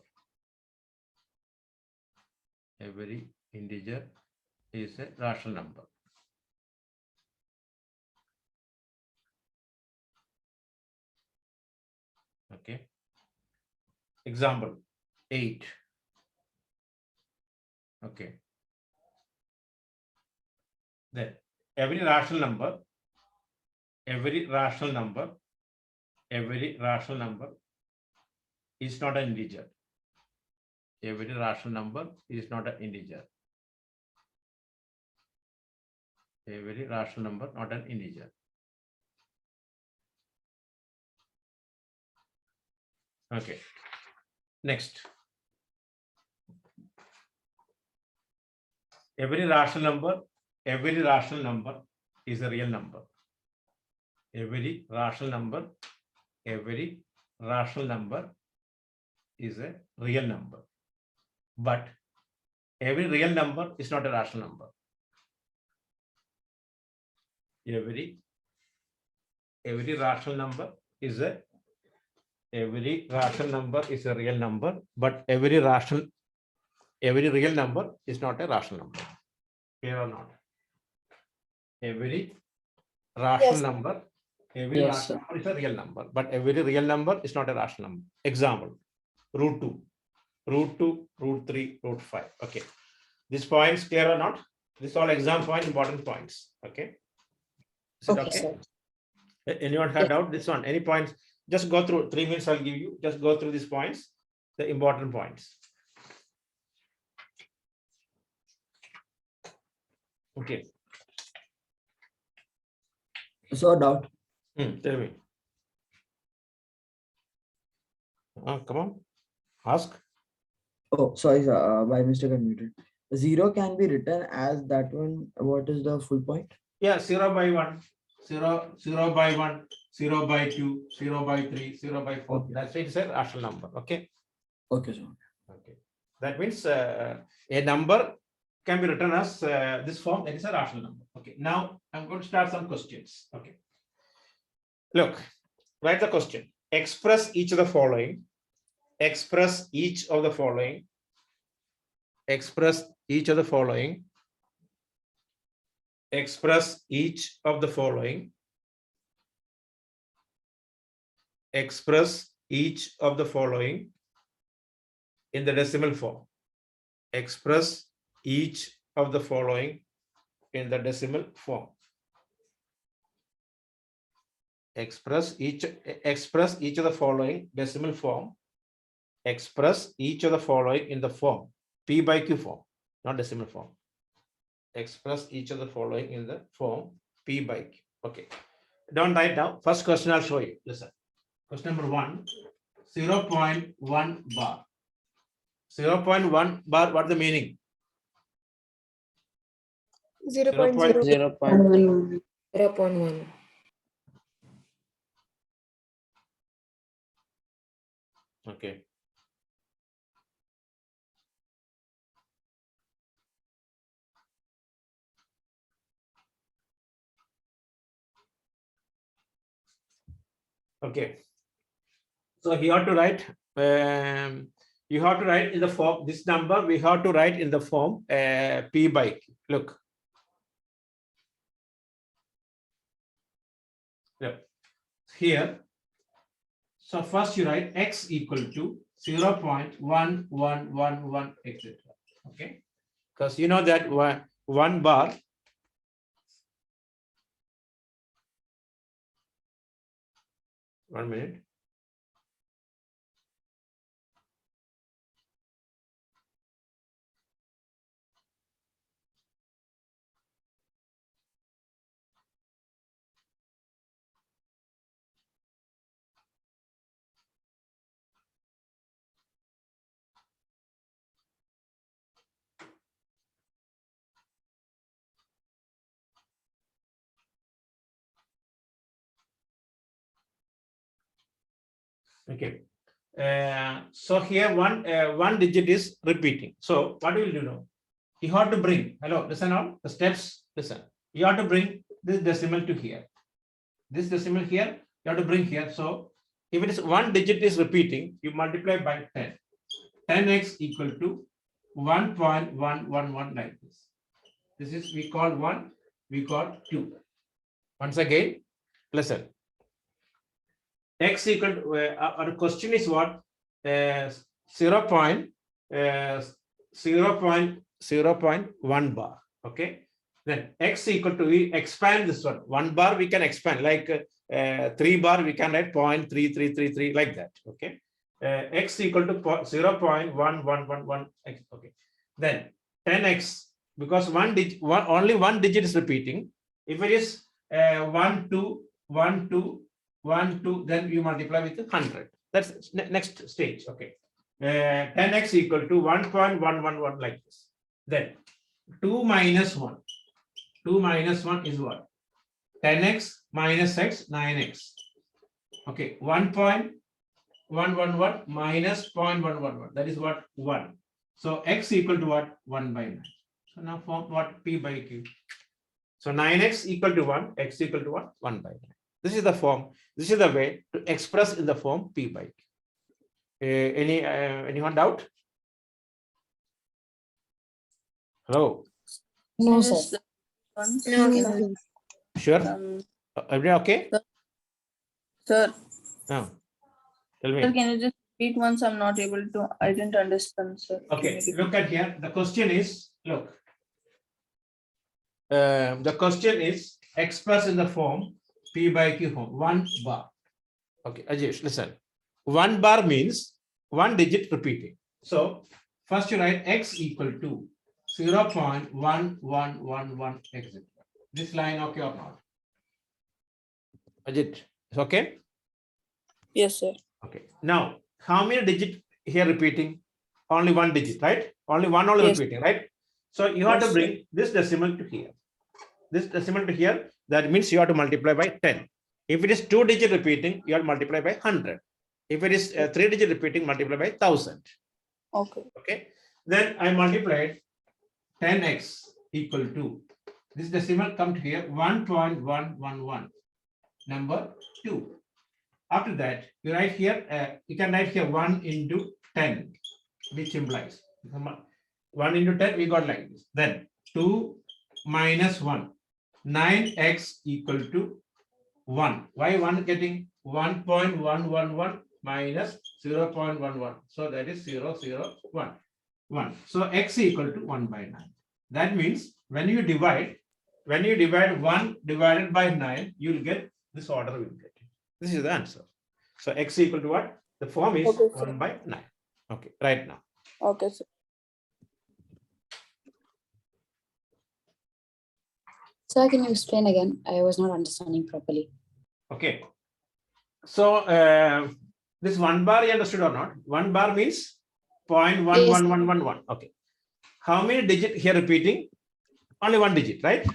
Every integer is a rational number. Okay. Example, 8. Okay. Then every rational number is not an integer. Every rational number is not an integer. Every rational number, not an integer. Okay. Next. Every rational number is a real number. Every rational number rational number is a real number, but every real number is not a rational number. Every rational number is a real number, but every real number is not a rational number. Clear or not? Every rational
Yes.
number,
Yes, sir.
is a real number, but every real number is not a rational number. Example, root 2, root 3, root 5. Okay. These points clear or not? These all exam point, important points. Okay. Is it okay?
sir.
Anyone had doubt this one? Any points? Just go through 3 minutes. I'll give you. Just go through these points, the important points. Okay.
So doubt.
Tell me. Come on. Ask.
Oh, sorry, sir. By mistake, I muted. 0 can be written as that one. What is the full point?
Yeah, 0 by 1, 0 by 1, 0 by 2, 0 by 3, 0 by 4.
Okay.
That's it. It's a rational number. Okay.
Okay, sir.
Okay. That means a number can be written as this form. That is a rational number. Okay. Now I'm going to start some questions. Okay. Look, write the question. Express each of the following. Express each of the following. Express each of the following. Express each of the following. Express each of the following in the decimal form. Express each of the following in the decimal form. Express each of the following decimal form. Express each of the following in the form P by Q form, not decimal form. Express each of the following in the form P by Q. Okay. Don't write down. First question I'll show you. Listen. Question number 1, 0.1 bar. 0.1 bar, what the meaning?
0.0.
0.1.
0.1.
Okay. Okay. So you have to write, you have to write in the form, this number we have to write in the form P by Q. Look. Look. Here. So first you write X equal to 0.1111, etc. Okay. Because you know that one bar. One minute. Okay. So here one digit is repeating. So what will you know? You have to bring, hello, listen on the steps, listen. You have to bring this decimal to here. This decimal here, you have to bring here. So if it is one digit is repeating, you multiply by 10. 10x equal to 1.111 like this. This is, we call 1, we call 2. Once again, listen. X equal to, our question is what? 0.1 bar. Okay. Then X equal to, we expand this one. 1 bar we can expand, like 3 bar we can write 0.3333 like that. Okay. X equal to 0.1111. Okay. Then 10x, because only one digit is repeating. If it is 1, 2, 1, 2, 1, 2, then you multiply with 100. That's next stage. Okay. 10x equal to 1.111 like this. Then 2 minus 1. 2 minus 1 is what? 10x minus x, 9x. Okay. 1.1 111 minus 0.111. That is what? 1. So x equal to what? 1 by 9. So now form what? P by Q. So 9x equal to 1, x equal to what? 1 by 9. This is the form. This is the way to express in the form P by Q. Anyone doubt? Hello.
No,
Sir,
sir.
just
No,
Yes,
sir.
please.
Sure. Everybody okay?
Sir,
No. Tell
sir,
me.
can you just repeat once? I'm not able to. I didn't understand, sir. Can
Okay.
you repeat?
Look at here. The question is, look. The question is expressed in the form P by Q form 1 bar. Okay, Ajesh, listen. 1 bar means 1 digit repeating. So first you write x equal to 0.1111 etc. This line okay or not? Ajit, is okay?
Yes, sir.
Okay. Now, how many digit here repeating? Only 1 digit, right? Only one
Yes.
repeating, right? So you have
Yes,
to bring this decimal to here. This decimal to here, that means you have to multiply by 10. If it is 2 digit repeating, you have to multiply by 100. If it is 3 digit repeating, multiply by 1000.
Okay.
Okay. Then I multiplied 10x equal to this decimal come to here 1.111 number 2. After that, you write here, you can write here 1 into 10, which implies 1 into 10, we got like this. Then 2 minus 1, 9x equal to 1. Why 1 getting 1.111 minus 0.11. So that is 001. 1. So x equal to 1 by 9. That means when you divide 1 divided by 9, you will get this order will get it. This is the answer. So x equal to what? The form is
Okay, sir.
1 by 9. Okay, right now.
Okay, sir.
Sir, can you explain again? I was not understanding properly.
Okay. So this 1 bar you understood or not? 1 bar means 0.11111. Okay. How many digit here repeating? Only 1 digit, right?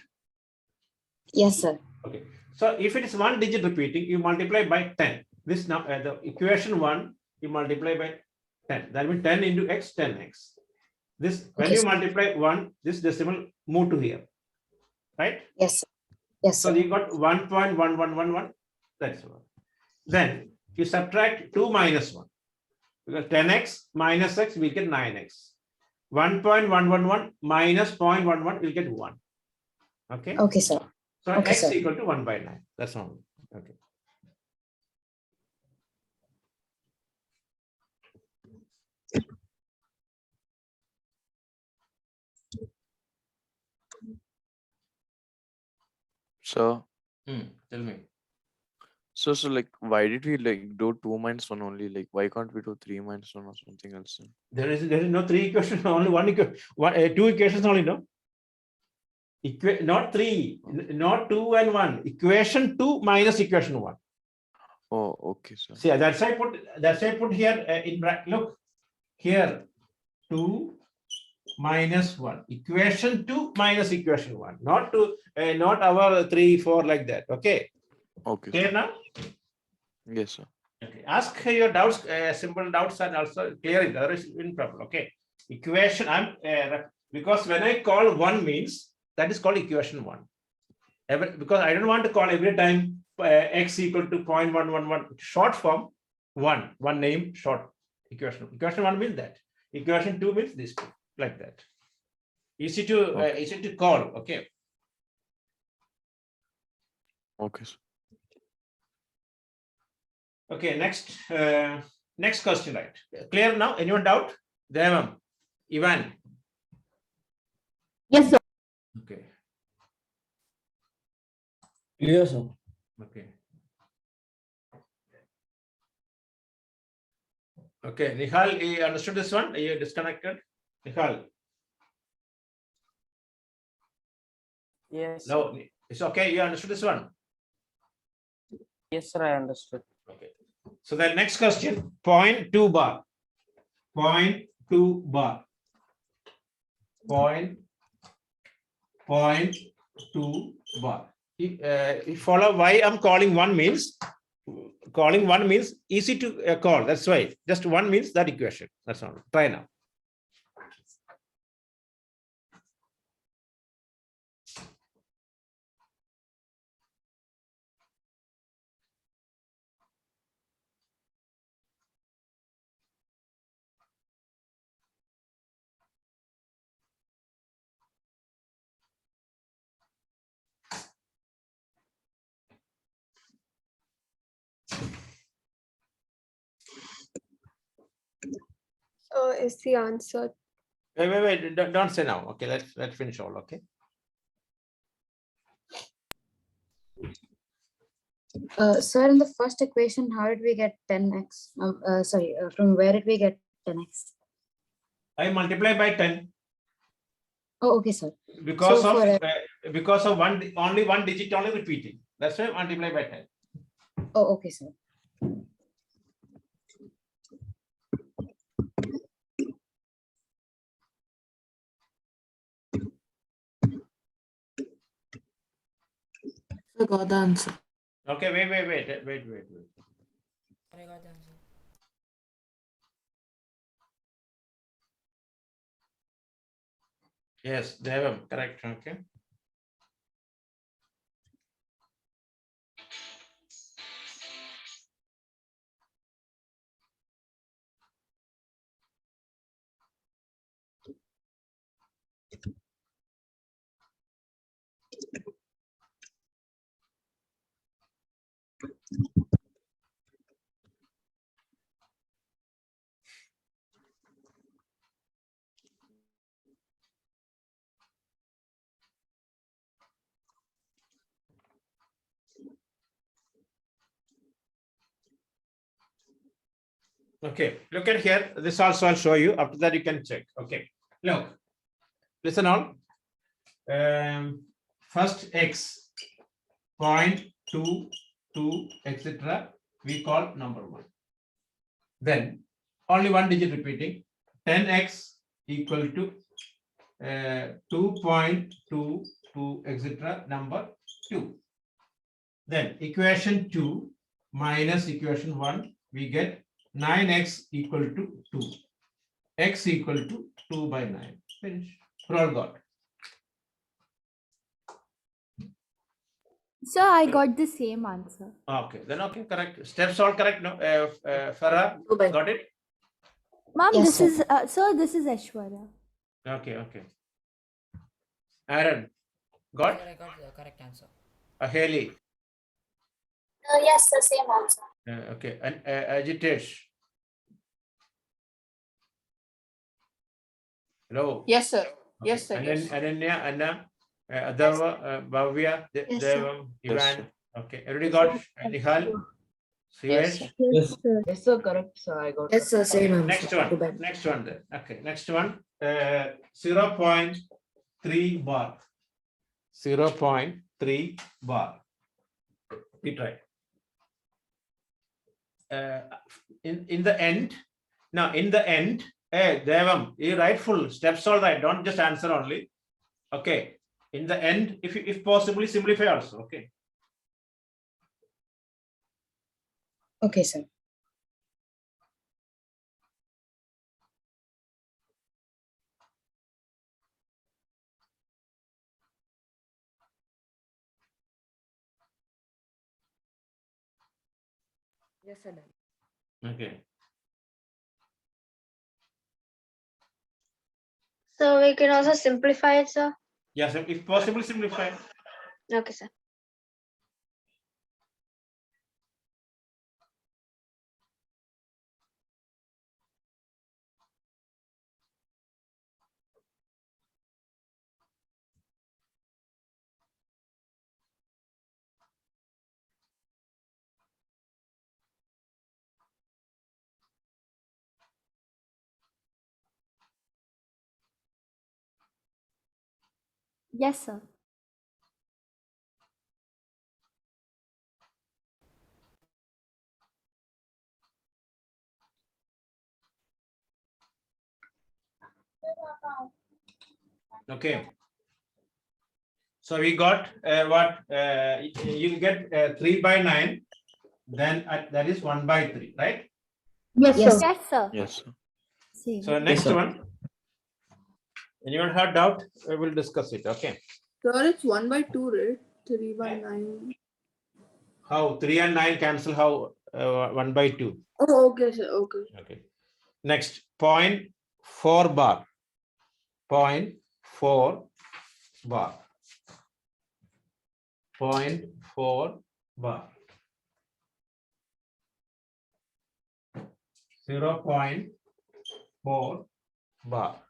Yes, sir.
Okay. So if it is 1 digit repeating, you multiply by 10. This now the equation 1 you multiply by 10. That means 10 into x 10x. This when
Okay,
you
sir.
multiply 1, this decimal move to here, right?
Yes, sir. Yes,
So
sir.
you got 1.1111. That's one. Then you subtract 2 minus 1 because 10x minus x we get 9x. 1.111 minus 0.11 will get 1. Okay.
Okay, sir.
So
Okay,
x
sir.
equal to 1 by 9. That's all. Okay.
So,
Tell me.
so like, why did we like do 2 minus 1 only? Like, why can't we do 3 minus 1 or something else? Then?
There is no 3 equations, only 1 equation, 2 equations only, no? Not 3, not 2 and 1. Equation 2 minus equation 1.
Oh, okay, sir.
See, that's why I put here in bracket. Look here, 2 minus 1. Equation 2 minus equation 1. Not to not our 3, 4 like that. Okay.
Okay,
Clear
sir.
now?
Yes, sir.
Okay. Ask your doubts, simple doubts, and also clear it. There is no problem. Okay. Equation. Because when I call 1 means that is called equation 1. Because I don't want to call every time x equal to 0.111. Short form 1. One name short equation. Equation 1 means that. Equation 2 means this two, like that. Easy to call. Okay.
Okay, sir.
Okay, next question, right? Clear now? Anyone doubt? Devam, Ivan.
Yes, sir.
Okay.
Clear, sir.
Okay. Okay, Nihal, you understood this one? Are you disconnected? Nihal.
Yes, sir.
No, it's okay. You understood this one?
Yes, sir. I understood.
Okay. So the next question, 0.2 bar. 0.2 bar. 0.2 bar. Follow why I'm calling 1 means calling one means easy to call. That's why just one means that equation. That's all. Try now.
So is the answer
Wait. Don't say now. Okay, let's finish all. Okay.
Sir, in the first equation, how did we get 10x? From where did we get 10x?
I multiply by 10
Oh, okay, sir.
because
So
of
for
only one digit only repeating. That's why multiply by 10.
Oh, okay, sir.
I got the answer.
Okay, wait. Yes, Devam, correct. Okay. Okay, look at here. This also I'll show you. After that, you can check. Okay, look, listen all. First x, 0.22, etc. We call number one. Then only one digit repeating. 10x equal to 2.22, etc. Number two. Then equation 2 minus equation 1, we get 9x equal to 2. X equal to 2 by 9. Finish. We all got.
Sir, I got the same answer.
Okay, then okay, correct. Steps all correct. No, Farah, got it?
Ma'am,
Yes,
this
sir.
is sir, this is Aishwarya.
Okay. Aaron, got?
I got the correct answer.
Haley,
Yes, the same answer.
okay, and Ajitesh. Hello.
Yes, sir.
Okay.
Yes, sir. Yes.
Ananya, Anna, Adharva, Bhavya,
Yes, sir.
Devam,
Yes,
Ivan.
sir.
Okay, everybody got? Nihal,
Yes,
Sivesh.
sir.
Yes, sir.
Yes, sir. Correct, sir. I got.
Yes, sir. Same answer.
Next one.
Too bad.
Next one then. Okay, next one. 0.3 bar. 0.3 bar. We try. In the end, now in the end, hey Devam, you write full steps all right. Don't just answer only. Okay. In the end, if possibly simplify also. Okay.
Okay, sir.
Yes, sir.
Okay.
So we can also simplify it, sir.
Yes, if possible, simplify.
Okay, sir.
Yes, sir.
Okay. So we got what you get 3 by 9. then that is 1 by 3, right?
Yes,
Yes.
sir.
Yes, sir.
Yes, sir.
Same.
So next
sir.
one. Anyone had doubt? We will discuss it. Okay.
Sir, it's 1 by 2, right? 3 by 9.
How 3 and 9 cancel? How 1 by 2?
Oh, okay, sir. Okay.
Okay. Next, 0.4 bar. 0.4 bar. 0.4 bar. 0.4 bar.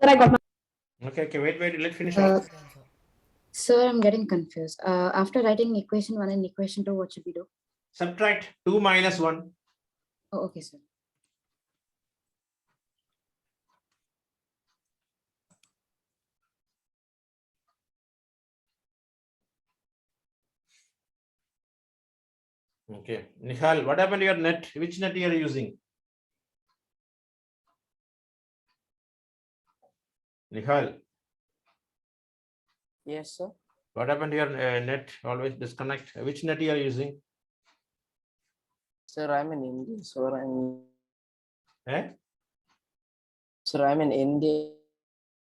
Sir, I got my.
Okay, wait, let's finish
Uh,
off.
Sir, I'm getting confused. After writing equation 1 and equation 2, what should we do?
Subtract 2 minus 1.
Oh, okay, sir.
Okay. Nihal, what happened to your net? Which net you are using? Nihal,
Yes, sir.
what happened to your net? Always disconnect. Which net you are using?
Sir, I'm in India.
Eh?
Sir, I'm in India.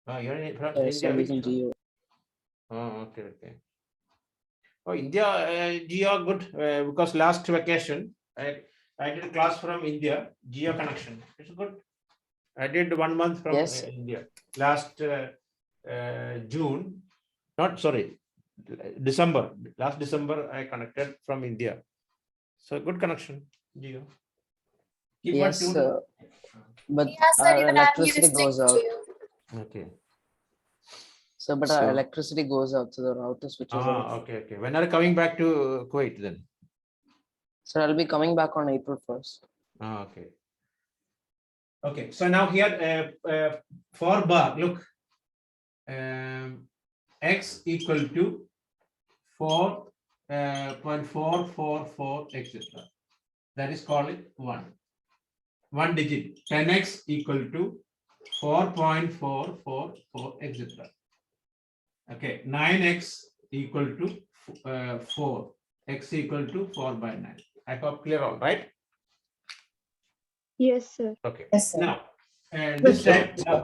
You're in from
Yes,
India.
I'm
Which
using
one?
Geo.
Oh, okay. Oh, India, Geo good because last vacation I did class from India, Geo connection. It's good. I did 1 month from
Yes, sir.
India last June. Not sorry, December. Last December I connected from India. So good connection, Geo. Keep on
Yes,
tuned.
sir. But
Yeah, sir,
our
even I'm
electricity
using
goes out.
Geo.
Okay.
So, but our
So-
electricity goes out, so the router switches off.
Okay. When are you coming back to Kuwait then?
Sir, I'll be coming back on April 1st.
Okay. Okay. So now here for bar, look, x equal to 4.444 etc. That is called it 1. 1 digit. 10x equal to 4.444 etc. Okay. 9x equal to 4. X equal to 4 by 9. I hope clear all right.
Yes, sir.
Okay.
Yes, sir.
Now,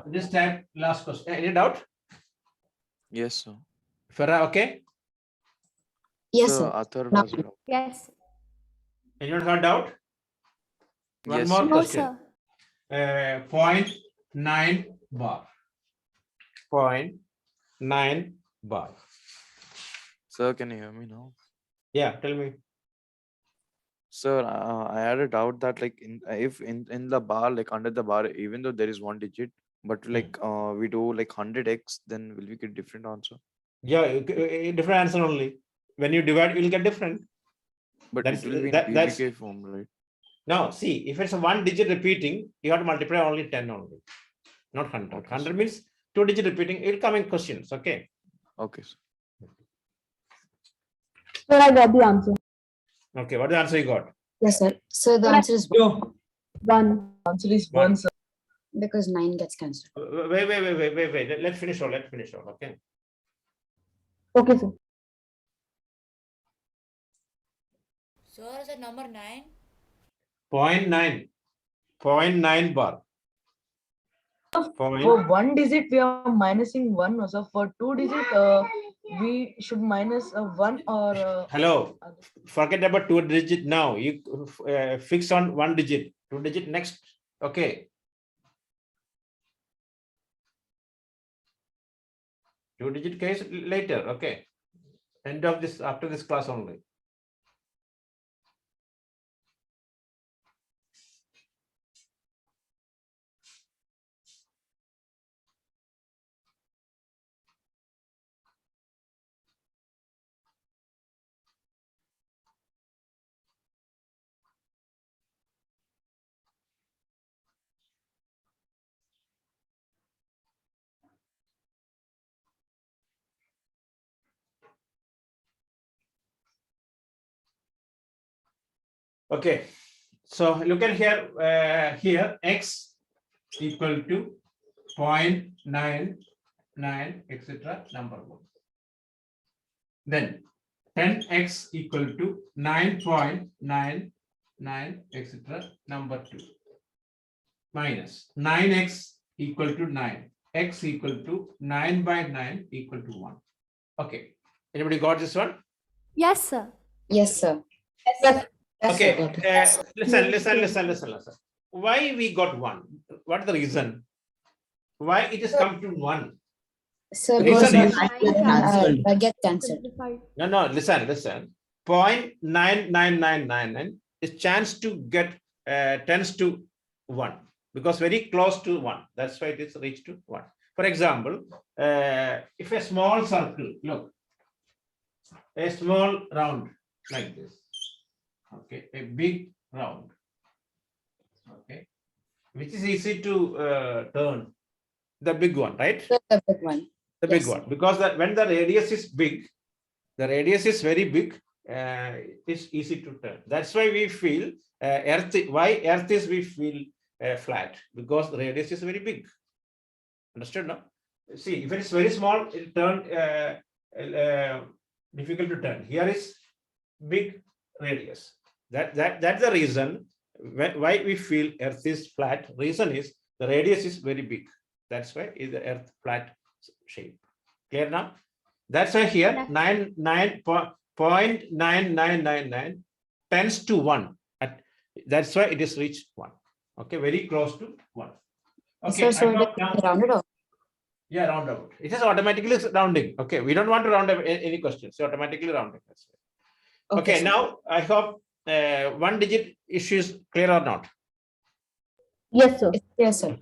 this time, last question. Any doubt?
Yes, sir.
Farah, okay?
Yes,
So
sir.
Athar
Now-
was a doubt.
Yes.
Anyone had doubt? One
Yes,
more
sir.
No,
question.
sir.
0.9 bar. 0.9 bar.
Sir, can you hear me now?
Yeah, tell me.
Sir, I had a doubt that like if in the bar, like under the bar, even though there is 1 digit, but like we do like 100x, then will we get different answer?
Yeah, different answer only. When you divide, you will get different.
But
That's
it will be in
that's
PBK form, right?
no. See, if it's a 1 digit repeating, you have to multiply only 10 only, not 100.
Okay,
100
sir.
means 2 digit repeating. It will come in questions. Okay.
Okay, sir.
Sir, I got the answer.
Okay. What the answer you got?
Yes, sir. So the answer is
No,
One.
answer is
One.
1, sir.
because 9 gets cancelled.
Wait. Let's finish all. Okay.
Okay, sir.
Sir, is it number 9?
0.9. 0.9 bar.
For 1 digit, we are minusing 1. No, so for 2 digit, we should minus 1 or.
Hello. Forget about 2 digit now. You fix on 1 digit. 2 digit next. Okay. 2 digit case later. Okay. End of this after this class only. Okay, so look at here, here x equal to 0.99, etc. number 1. Then 10x equal to 9.99, etc. number 2. Minus 9x equal to 9. X equal to 9 by 9 equal to 1. Okay. Anybody got this one?
Yes, sir.
Yes, sir.
Yes.
Okay.
got it.
Listen. Why we got 1? What is the reason? Why it is come to 1?
Sir,
The reason
because
is-
get cancelled.
Simplified.
No, listen. 0.99999 is chance to get tends to 1 because very close to 1. That's why it is reached to 1. For example, if a small circle, look, a small round like this, okay, a big round, okay, which is easy to turn, the big one, right?
The big one.
The big
Yes.
one, because when the radius is big, the radius is very big, it's easy to turn. That's why we feel Earth. Why Earth is we feel flat? Because the radius is very big. Understood? No. See, if it is very small, it turn difficult to turn. Here is big radius. That's the reason why we feel Earth is flat. Reason is the radius is very big. That's why is the Earth flat shape. Clear now? That's why here
Yes.
0.9999 tends to 1. That's why it is reached 1. Okay, very close to 1. Okay,
Sir, so
I
it
got
is
now.
rounded off.
Yeah, roundabout. It is automatically rounding. Okay, we don't want to round up any questions. So automatically rounding. That's it. Okay,
sir.
now I hope 1 digit issue is clear or not.
Yes, sir.
Yes, sir.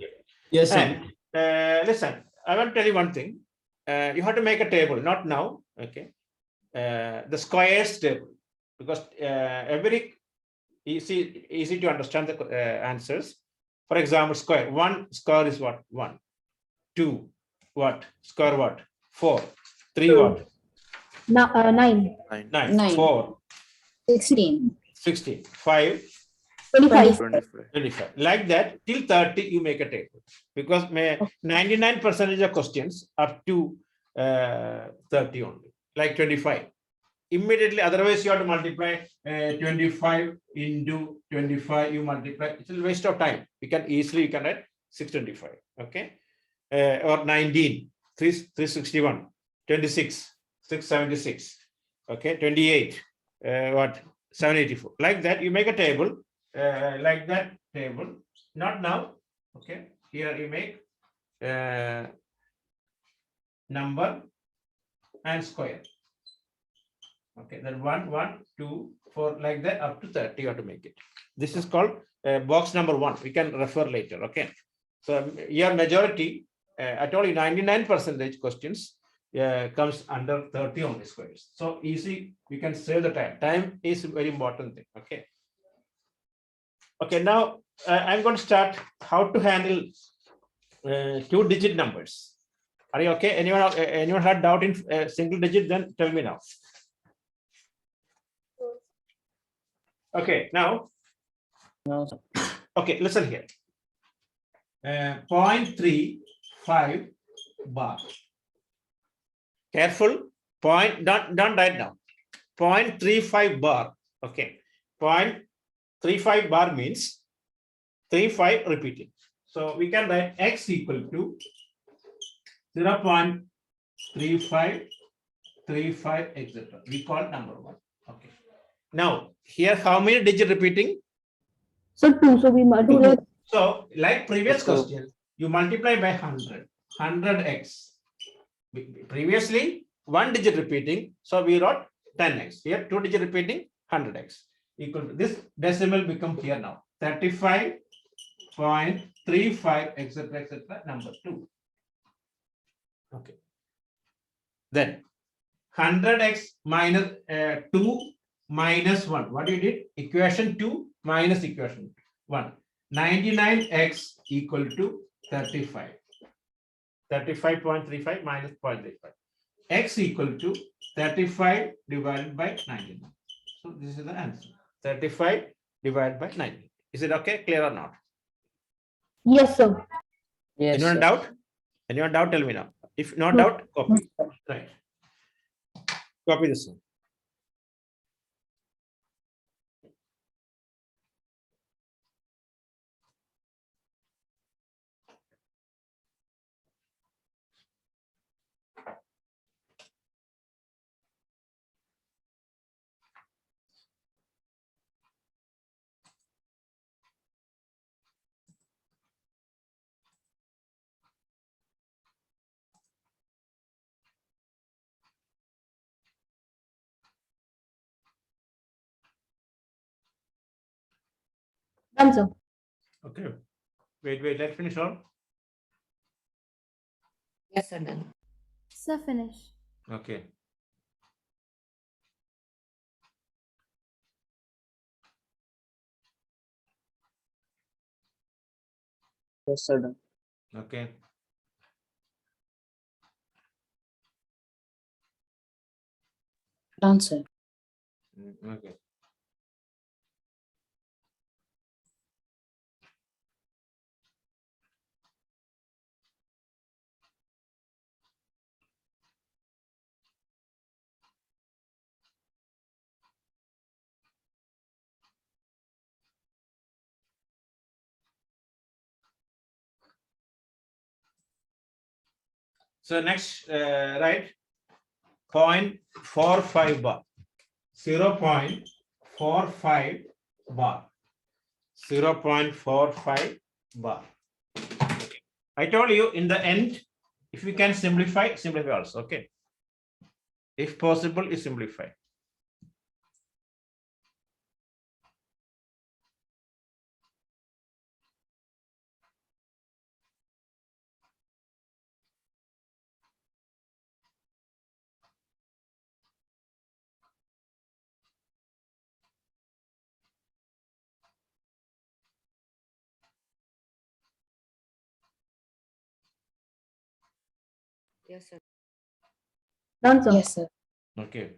Yes, sir.
And listen, I want to tell you one thing. You have to make a table, not now. Okay, the squares table, because every easy to understand the answers. For example, square 1 square is what? 1. 2 what? Square what? 4. 3 what?
9.
9.
9.
9.
4.
16.
16. 5.
25.
25.
25. Like that, till 30, you make a table. Because 99% of questions up to 30 only, like 25. Immediately, otherwise you have to multiply 25 into 25, you multiply. It's a waste of time. You can write 625, okay? Or 19, 361, 26, 676, okay? 28, what? 784. Like that, you make a table, like that table. Not now, okay? Here you make number and square. Okay, then 1, 1, 2, 4, like that up to 30 you have to make it. This is called box number 1. We can refer later. Okay, so your majority, I told you 99% questions comes under 30 only squares. So easy, we can save the time. Time is very important thing. Okay. Okay, now I'm going to start how to handle 2-digit numbers. Are you okay? Anyone had doubt in single digit? Then tell me now. Okay, now,
No, sir.
okay, listen here. 0.35 bar. Careful, don't write down. 0.35 bar, okay. 0.35 bar means 35 repeating. So we can write x equal to 0.35, 35, etc. We call number 1, okay. Now, here how many digit repeating?
So 2. So we multiply.
So, like previous
So-
question, you multiply by 100, 100x. Previously, 1 digit repeating, so we wrote 10x. Here, 2 digit repeating, 100x. Equal to this decimal become here now, 35.35, etc., number 2. Okay. Then 100x minus 2 minus 1. What you did? Equation 2 minus equation 1. 99x equal to 35. 35.35 minus 0.35. X equal to 35 divided by 99. So this is the answer. 35 divided by 19. Is it okay? Clear or not?
Yes, sir.
Yes,
Anyone
sir.
doubt? Anyone doubt? Tell me now. If not
No.
doubt, copy. Right. Copy this one.
Done, sir.
Okay. Wait, let's finish all.
Yes, sir, done.
Sir, finish.
Okay.
Yes, sir. Done.
Okay.
Done, sir.
Okay. So next, right, 0.45 bar, 0.45 bar, 0.45 bar. Okay. I told you in the end, if we can simplify, simplify also. Okay. If possible, is simplify.
Yes, sir.
Done, sir.
Yes, sir.
Okay.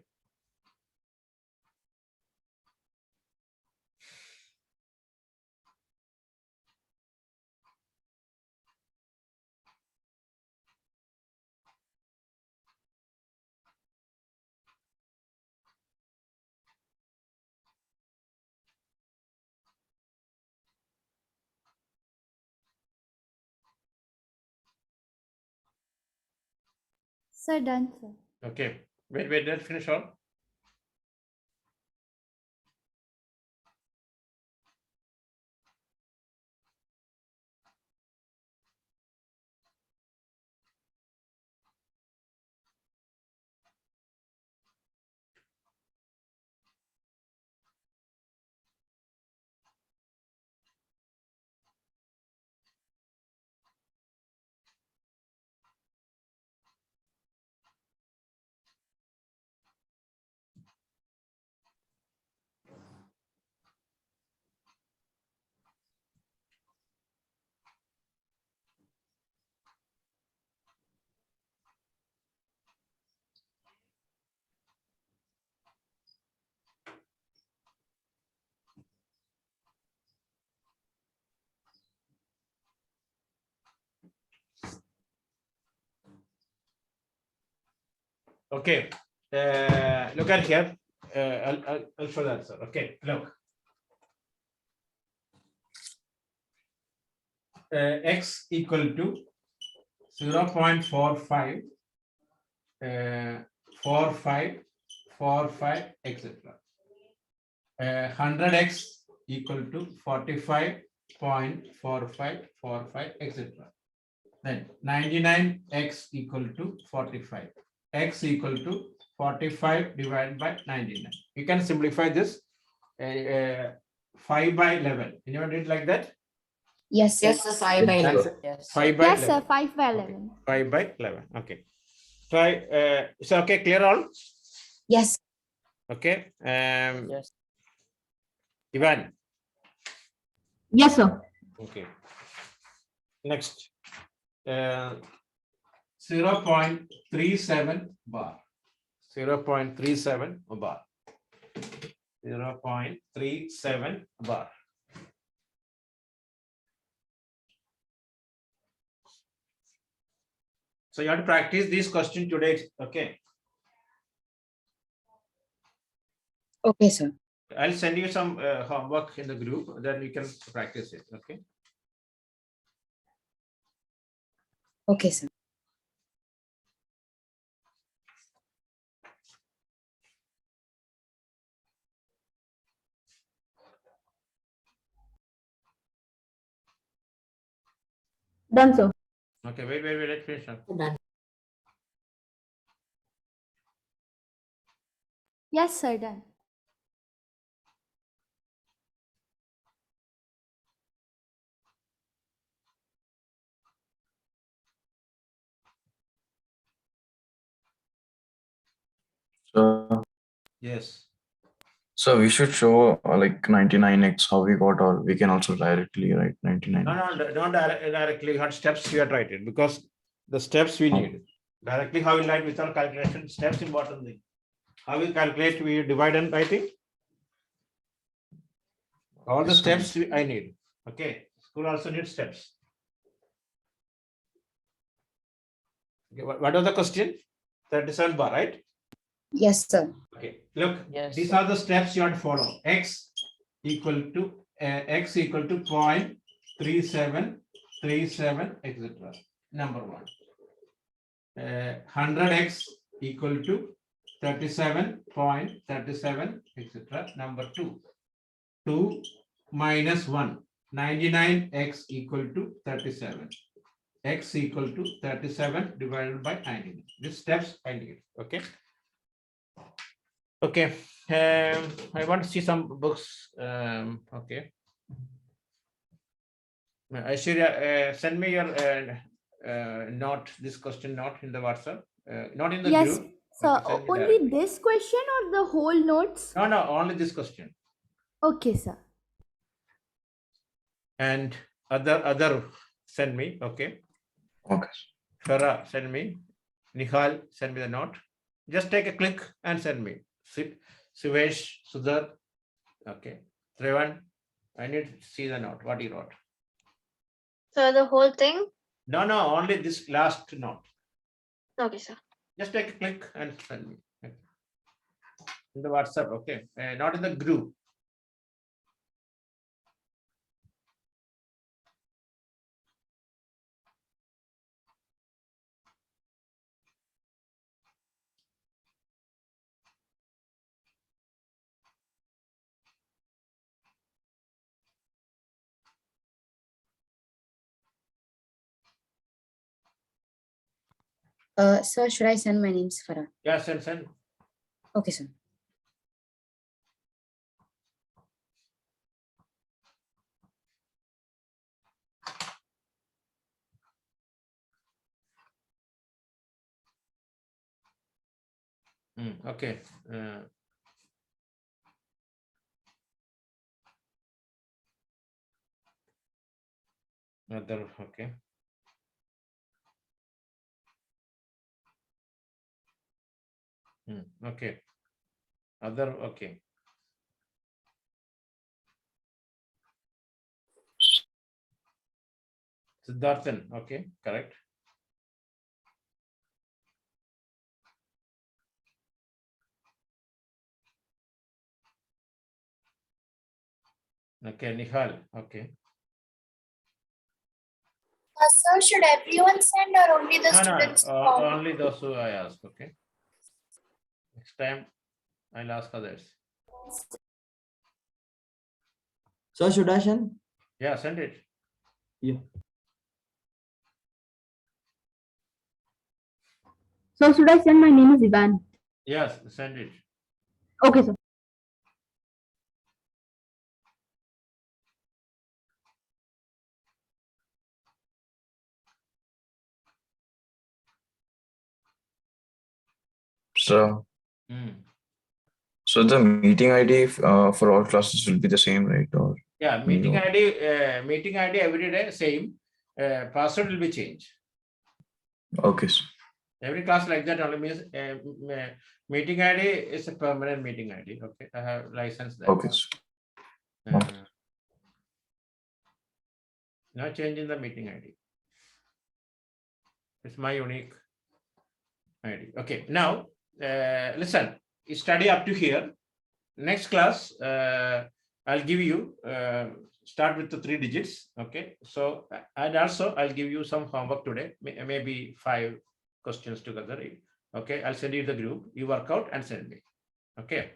Sir, done, sir.
Okay. Wait, let's finish all. Okay. Look at here. I'll show the answer. Okay. Look. X equal to 0.45, 45, etc. 100x equal to 45.45, etc. Then 99x equal to 45. X equal to 45 divided by 99. You can simplify this 5 by 11. Anyone did like that?
Yes, sir.
Yes, sir, 5 by 11.
That's
Yes,
5 by
Yes,
11.
sir, 5 by
Okay.
11.
5 by 11. Okay. Try. So okay, clear all?
Yes.
Okay.
yes.
Ivan.
Yes, sir.
Okay. Next. 0.37 bar. 0.37 bar. 0.37 bar. So you have to practice this question today. Okay.
Okay, sir.
I'll send you some homework in the group, then you can practice it. Okay.
Okay, sir.
Done, sir.
Okay, wait, let's finish up.
Done.
Yes, sir, done.
So,
Yes.
so we should show like 99x how we got, or we can also directly write 99.
No, don't directly. You have steps you are writing because the steps we need. Directly how we write without calculation, steps important thing. How we calculate, we divide and writing. All the
Yes, sir.
steps I need. Okay. School also needs steps. Okay, what was the question? 37 bar, right?
Yes, sir.
Okay, look,
Yes.
these are the steps you have to follow. X equal to 0.3737, etc. Number one. 100x equal to 37.37, etc. Number two. 2 minus 1. 99x equal to 37. X equal to 37 divided by 99. These steps I need. Okay. Okay, I want to see some books. Okay. Aishwarya, send me your note, this question note in the WhatsApp, not in the
Yes,
group.
sir.
Okay, send me
Only
directly.
this question or the whole notes?
No, only this question.
Okay, sir.
And other send me. Okay.
Okay.
Farah, send me. Nihal, send me the note. Just take a click and send me. Sivesh, Sudhar. Okay. Trevan, I need to see the note. What you wrote.
So the whole thing?
No, only this last note.
Okay, sir.
Just take a click and send me. In the WhatsApp, okay. Not in the group.
Sir, should I send my names Farah?
Yeah, send.
Okay, sir.
Okay. Other, okay. Okay. Other, okay. Siddharthan, okay, correct. Okay, Nihal, okay.
Sir, should everyone send or only the students?
Only those who I asked, okay. Next time I'll ask others.
So should I send?
Yeah, send it.
Yeah.
So should I send? My name is Ivan.
Yes, send it.
Okay, sir.
So,
Hmm.
so the meeting ID for all classes will be the same, right? Or
Yeah, meeting
No.
ID every day same. Password will be changed.
okay.
Every class like that only means Meeting ID is a permanent meeting ID. Okay, I have licensed that.
Okay, sir.
Not changing the meeting ID. It's my unique ID. Okay, now listen, study up to here. Next class, I'll give you start with the 3 digits. Okay, so and also I'll give you some homework today, maybe 5 questions together. Okay, I'll send you the group. You work out and send me. Okay.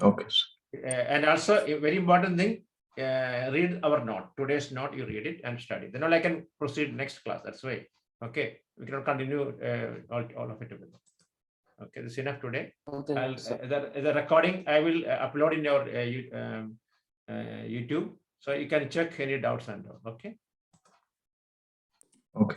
Okay, sir.
And also a very important thing, read our note. Today's note, you read it and study. Then I can proceed next class. That's why. Okay, we cannot continue all of it together. Okay, this is enough today.
Okay,
I'll,
sir.
the recording I will upload in your YouTube, so you can check any doubts and all. Okay.
Okay.